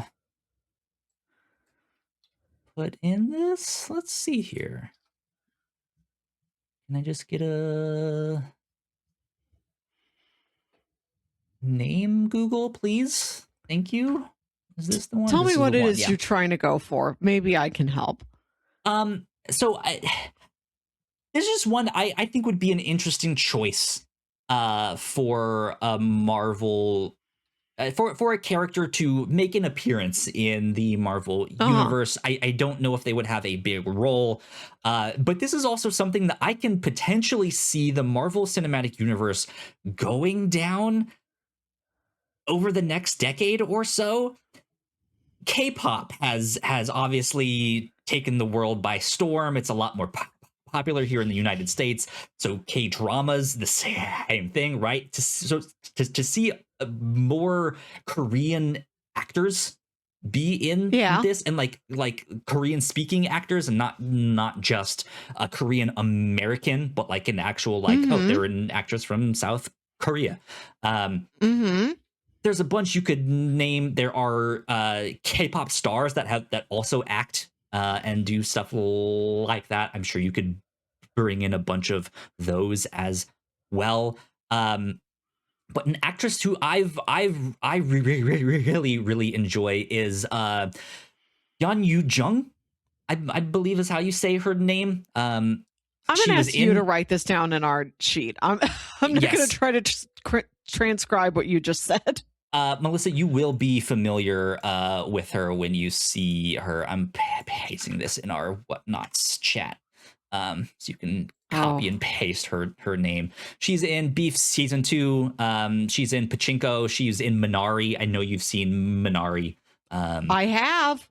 put in this. Let's see here. Can I just get a name, Google, please? Thank you. Is this the one? Tell me what it is you're trying to go for. Maybe I can help. So this is one I think would be an interesting choice for a Marvel for a character to make an appearance in the Marvel universe. I don't know if they would have a big role, but this is also something that I can potentially see the Marvel Cinematic Universe going down over the next decade or so. K-pop has obviously taken the world by storm. It's a lot more popular here in the United States. So K-dramas, the same thing, right? To see more Korean actors be in this, and like Korean speaking actors, and not just a Korean American, but like an actual they're an actress from South Korea. There's a bunch you could name. There are K-pop stars that also act and do stuff like that. I'm sure you could bring in a bunch of those as well. But an actress who I really enjoy is Yeon Yoo-jung, I believe is how you say her name. I'm gonna ask you to write this down in our sheet. I'm not gonna try to transcribe what you just said. Melissa, you will be familiar with her when you see her. I'm pasting this in our Whatnauts chat, so you can copy and paste her name. She's in Beef season 2. She's in Pachinko. She's in Minari. I know you've seen Minari. I have.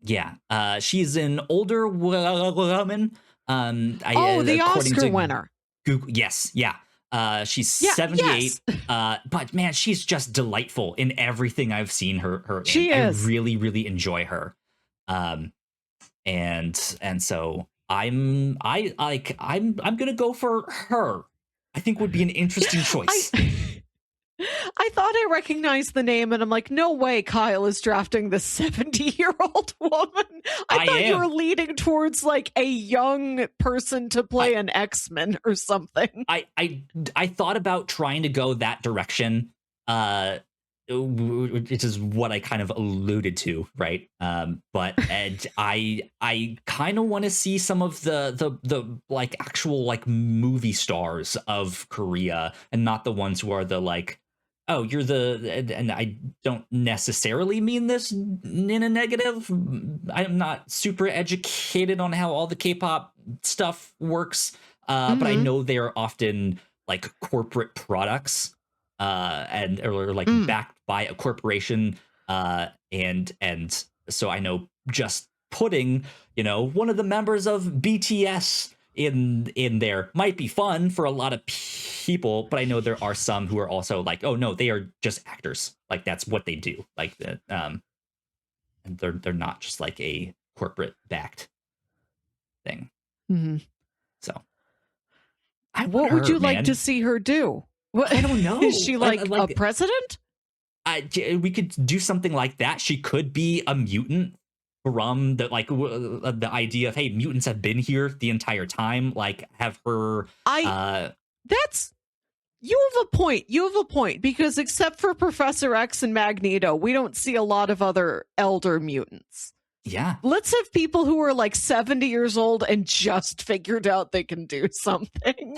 Yeah. She's an older woman. The Oscar winner. Google, yes. Yeah. She's 78, but man, she's just delightful in everything I've seen her in. She is. I really, really enjoy her. And so I'm gonna go for her. I think would be an interesting choice. I thought I recognized the name, and I'm like, no way Kyle is drafting the 70-year-old woman. I thought you were leading towards like a young person to play an X-Men or something. I thought about trying to go that direction, which is what I kind of alluded to, right? But I kind of want to see some of the like actual like movie stars of Korea, and not the ones who are the like, oh, you're and I don't necessarily mean this in a negative. I'm not super educated on how all the K-pop stuff works, but I know they are often like corporate products, or like backed by a corporation, and so I know just putting one of the members of BTS in there might be fun for a lot of people, but I know there are some who are also like, oh no, they are just actors, like that's what they do, like and they're not just like a corporate backed thing. So what would you like to see her do? What, I don't know. Is she like a president? We could do something like that. She could be a mutant from the like the idea of, hey, mutants have been here the entire time. Like, have her. That's you have a point. You have a point, because except for Professor X and Magneto, we don't see a lot of other elder mutants. Yeah. Let's have people who are like 70 years old and just figured out they can do something.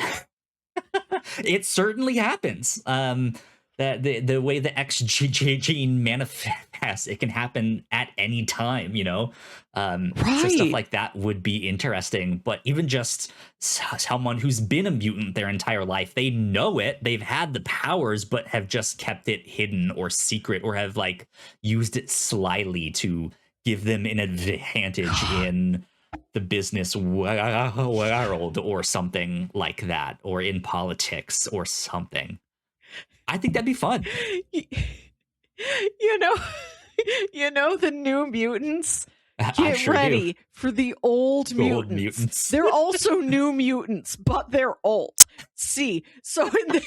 It certainly happens. That the way the X gene manifests, it can happen at any time, you know. So stuff like that would be interesting. But even just someone who's been a mutant their entire life, they know it, they've had the powers, but have just kept it hidden or secret, or have like used it slyly to give them an advantage in the business world or something like that, or in politics or something. I think that'd be fun. You know, the New Mutants. Get ready for the Old Mutants. They're also New Mutants, but they're old. See, so in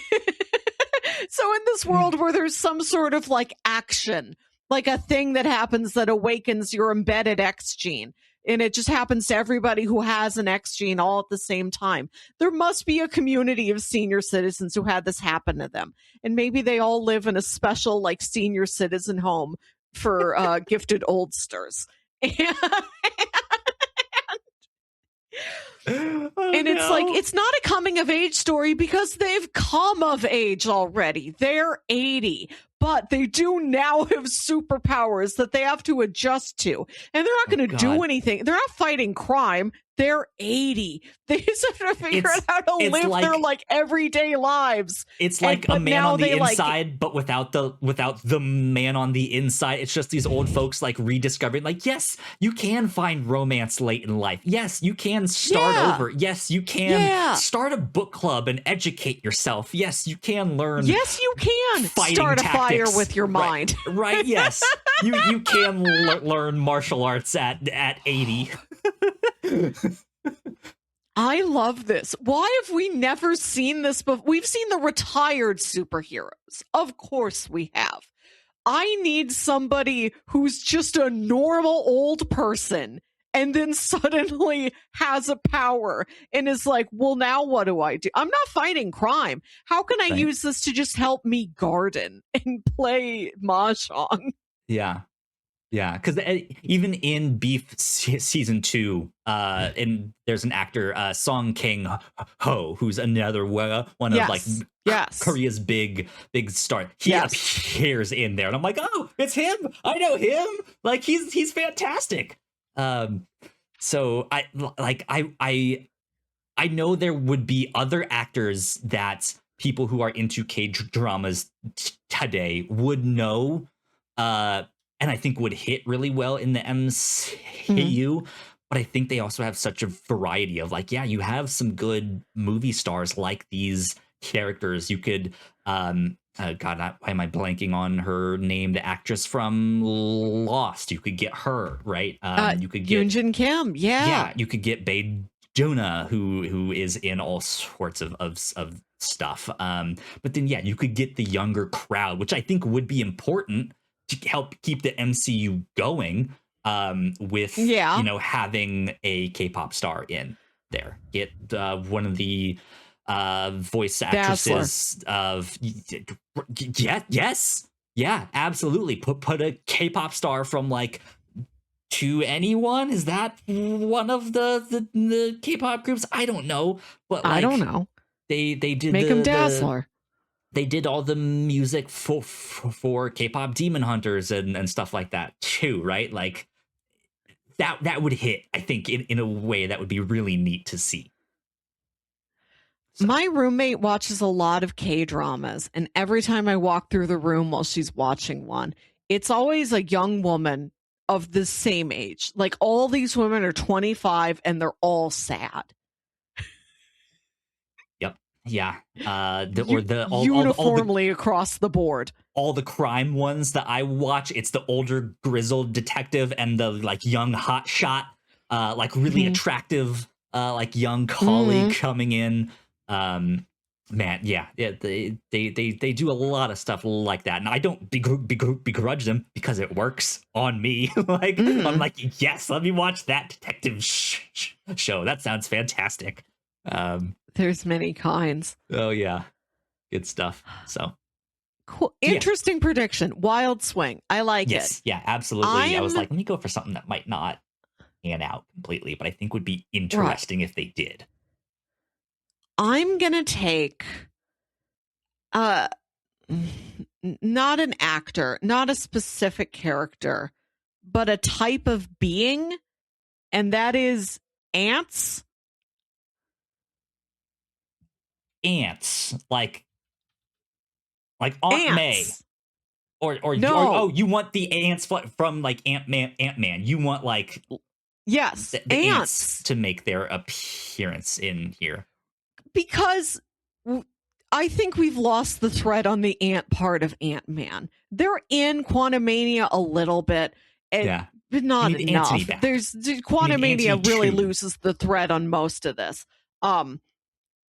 this world where there's some sort of like action, like a thing that happens that awakens your embedded X gene, and it just happens to everybody who has an X gene all at the same time. There must be a community of senior citizens who had this happen to them. And maybe they all live in a special like senior citizen home for gifted oldsters. And it's like, it's not a coming of age story because they've come of age already. They're 80. But they do now have superpowers that they have to adjust to. And they're not going to do anything. They're not fighting crime. They're 80. They just have to figure out how to live their like everyday lives. It's like a man on the inside, but without the man on the inside. It's just these old folks like rediscovering, like, yes, you can find romance late in life. Yes, you can start over. Yes, you can start a book club and educate yourself. Yes, you can learn. Yes, you can start a fire with your mind. Right. Yes, you can learn martial arts at 80. I love this. Why have we never seen this before? We've seen the retired superheroes. Of course we have. I need somebody who's just a normal old person and then suddenly has a power and is like, well, now what do I do? I'm not fighting crime. How can I use this to just help me garden and play Mahjong? Yeah. Yeah, because even in Beef season 2, and there's an actor, Song Kang-ho, who's another one of like Korea's big star. He appears in there, and I'm like, oh, it's him. I know him. Like he's fantastic. So I know there would be other actors that people who are into K-dramas today would know. And I think would hit really well in the MCU. But I think they also have such a variety of like, yeah, you have some good movie stars like these characters. You could, why am I blanking on her name? The actress from Lost. You could get her, right? You could get Yoon Kim. Yeah, you could get Bae Doona, who is in all sorts of stuff. But then, yeah, you could get the younger crowd, which I think would be important to help keep the MCU going, with having a K-pop star in there. Get one of the voice actresses of absolutely. Put a K-pop star from like To Anyone. Is that one of the K-pop groups? I don't know, but like, I don't know. They did make him Dazzler. They did all the music for K-pop Demon Hunters and stuff like that too, right? Like that would hit, I think, in a way that would be really neat to see. So. My roommate watches a lot of K-dramas, and every time I walk through the room while she's watching one, it's always a young woman of the same age. Like all these women are 25 and they're all sad. Yeah, uniformly across the board. All the crime ones that I watch, it's the older grizzled detective and the like young hot shot, like really attractive, like young colleague coming in. Man, yeah, they do a lot of stuff like that, and I don't begrudge them because it works on me. Like I'm like, yes, let me watch that detective show. That sounds fantastic. There's many kinds. Oh yeah, good stuff. So cool. Interesting prediction. Wild Swing. I like it. Yeah, absolutely. I was like, let me go for something that might not pan out completely, but I think would be interesting if they did. I'm going to take not an actor, not a specific character, but a type of being, and that is ants. Ants, like Aunt ants. May, or no. Oh, you want the ants from like Ant-Man. You want like yes, the ants to make their appearance in here, because I think we've lost the thread on the ant part of Ant-Man. They're in Quantumania a little bit, and but not enough. There's Quantumania really loses the thread on most of this.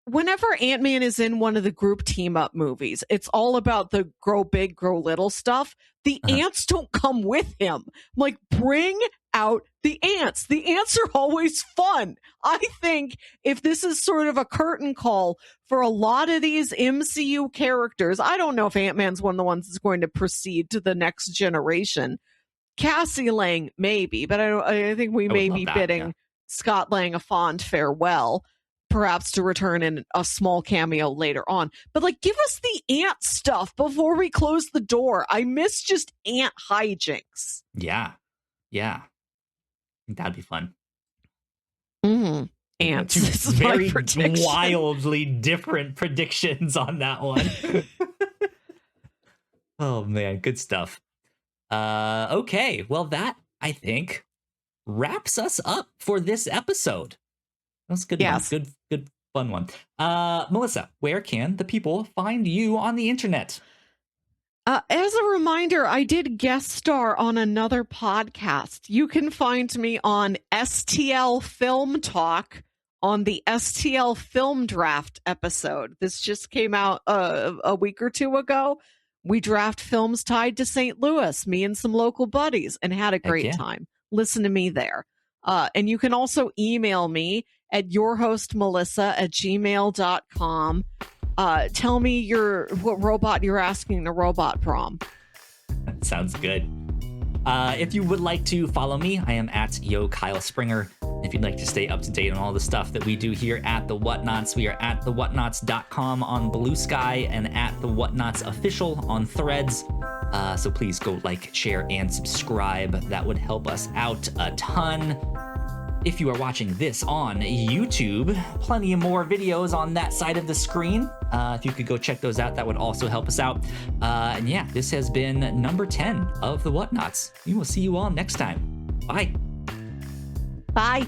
Whenever Ant-Man is in one of the group team-up movies, it's all about the grow big, grow little stuff. The ants don't come with him. Like, bring out the ants. The ants are always fun. I think if this is sort of a curtain call for a lot of these MCU characters, I don't know if Ant-Man's one of the ones that's going to proceed to the next generation. Cassie Lang, maybe, but I think we may be bidding Scott Lang a fond farewell, perhaps to return in a small cameo later on. But like, give us the ant stuff before we close the door. I miss just ant hijinks. Yeah. That'd be fun. Ants. Two very wildly different predictions on that one. Oh man, good stuff. Okay, well that, I think, wraps us up for this episode. That was a good one. Good fun one. Melissa, where can the people find you on the internet? As a reminder, I did guest star on another podcast. You can find me on STL Film Talk on the STL Film Draft episode. This just came out a week or two ago. We draft films tied to St. Louis, me and some local buddies, and had a great time. Listen to me there. And you can also email me at yourhostmelissa@gmail.com. Tell me what robot you're asking the robot prom. Sounds good. If you would like to follow me, I am at Kyle Springer. If you'd like to stay up to date on all the stuff that we do here at the Whatnauts, we are at thewhatnauts.com on Blue Sky and at the Whatnauts official on Threads. So please go like, share, and subscribe. That would help us out a ton. If you are watching this on YouTube, plenty of more videos on that side of the screen. If you could go check those out, that would also help us out. And yeah, this has been number 10 of the Whatnauts. We will see you all next time. Bye. Bye.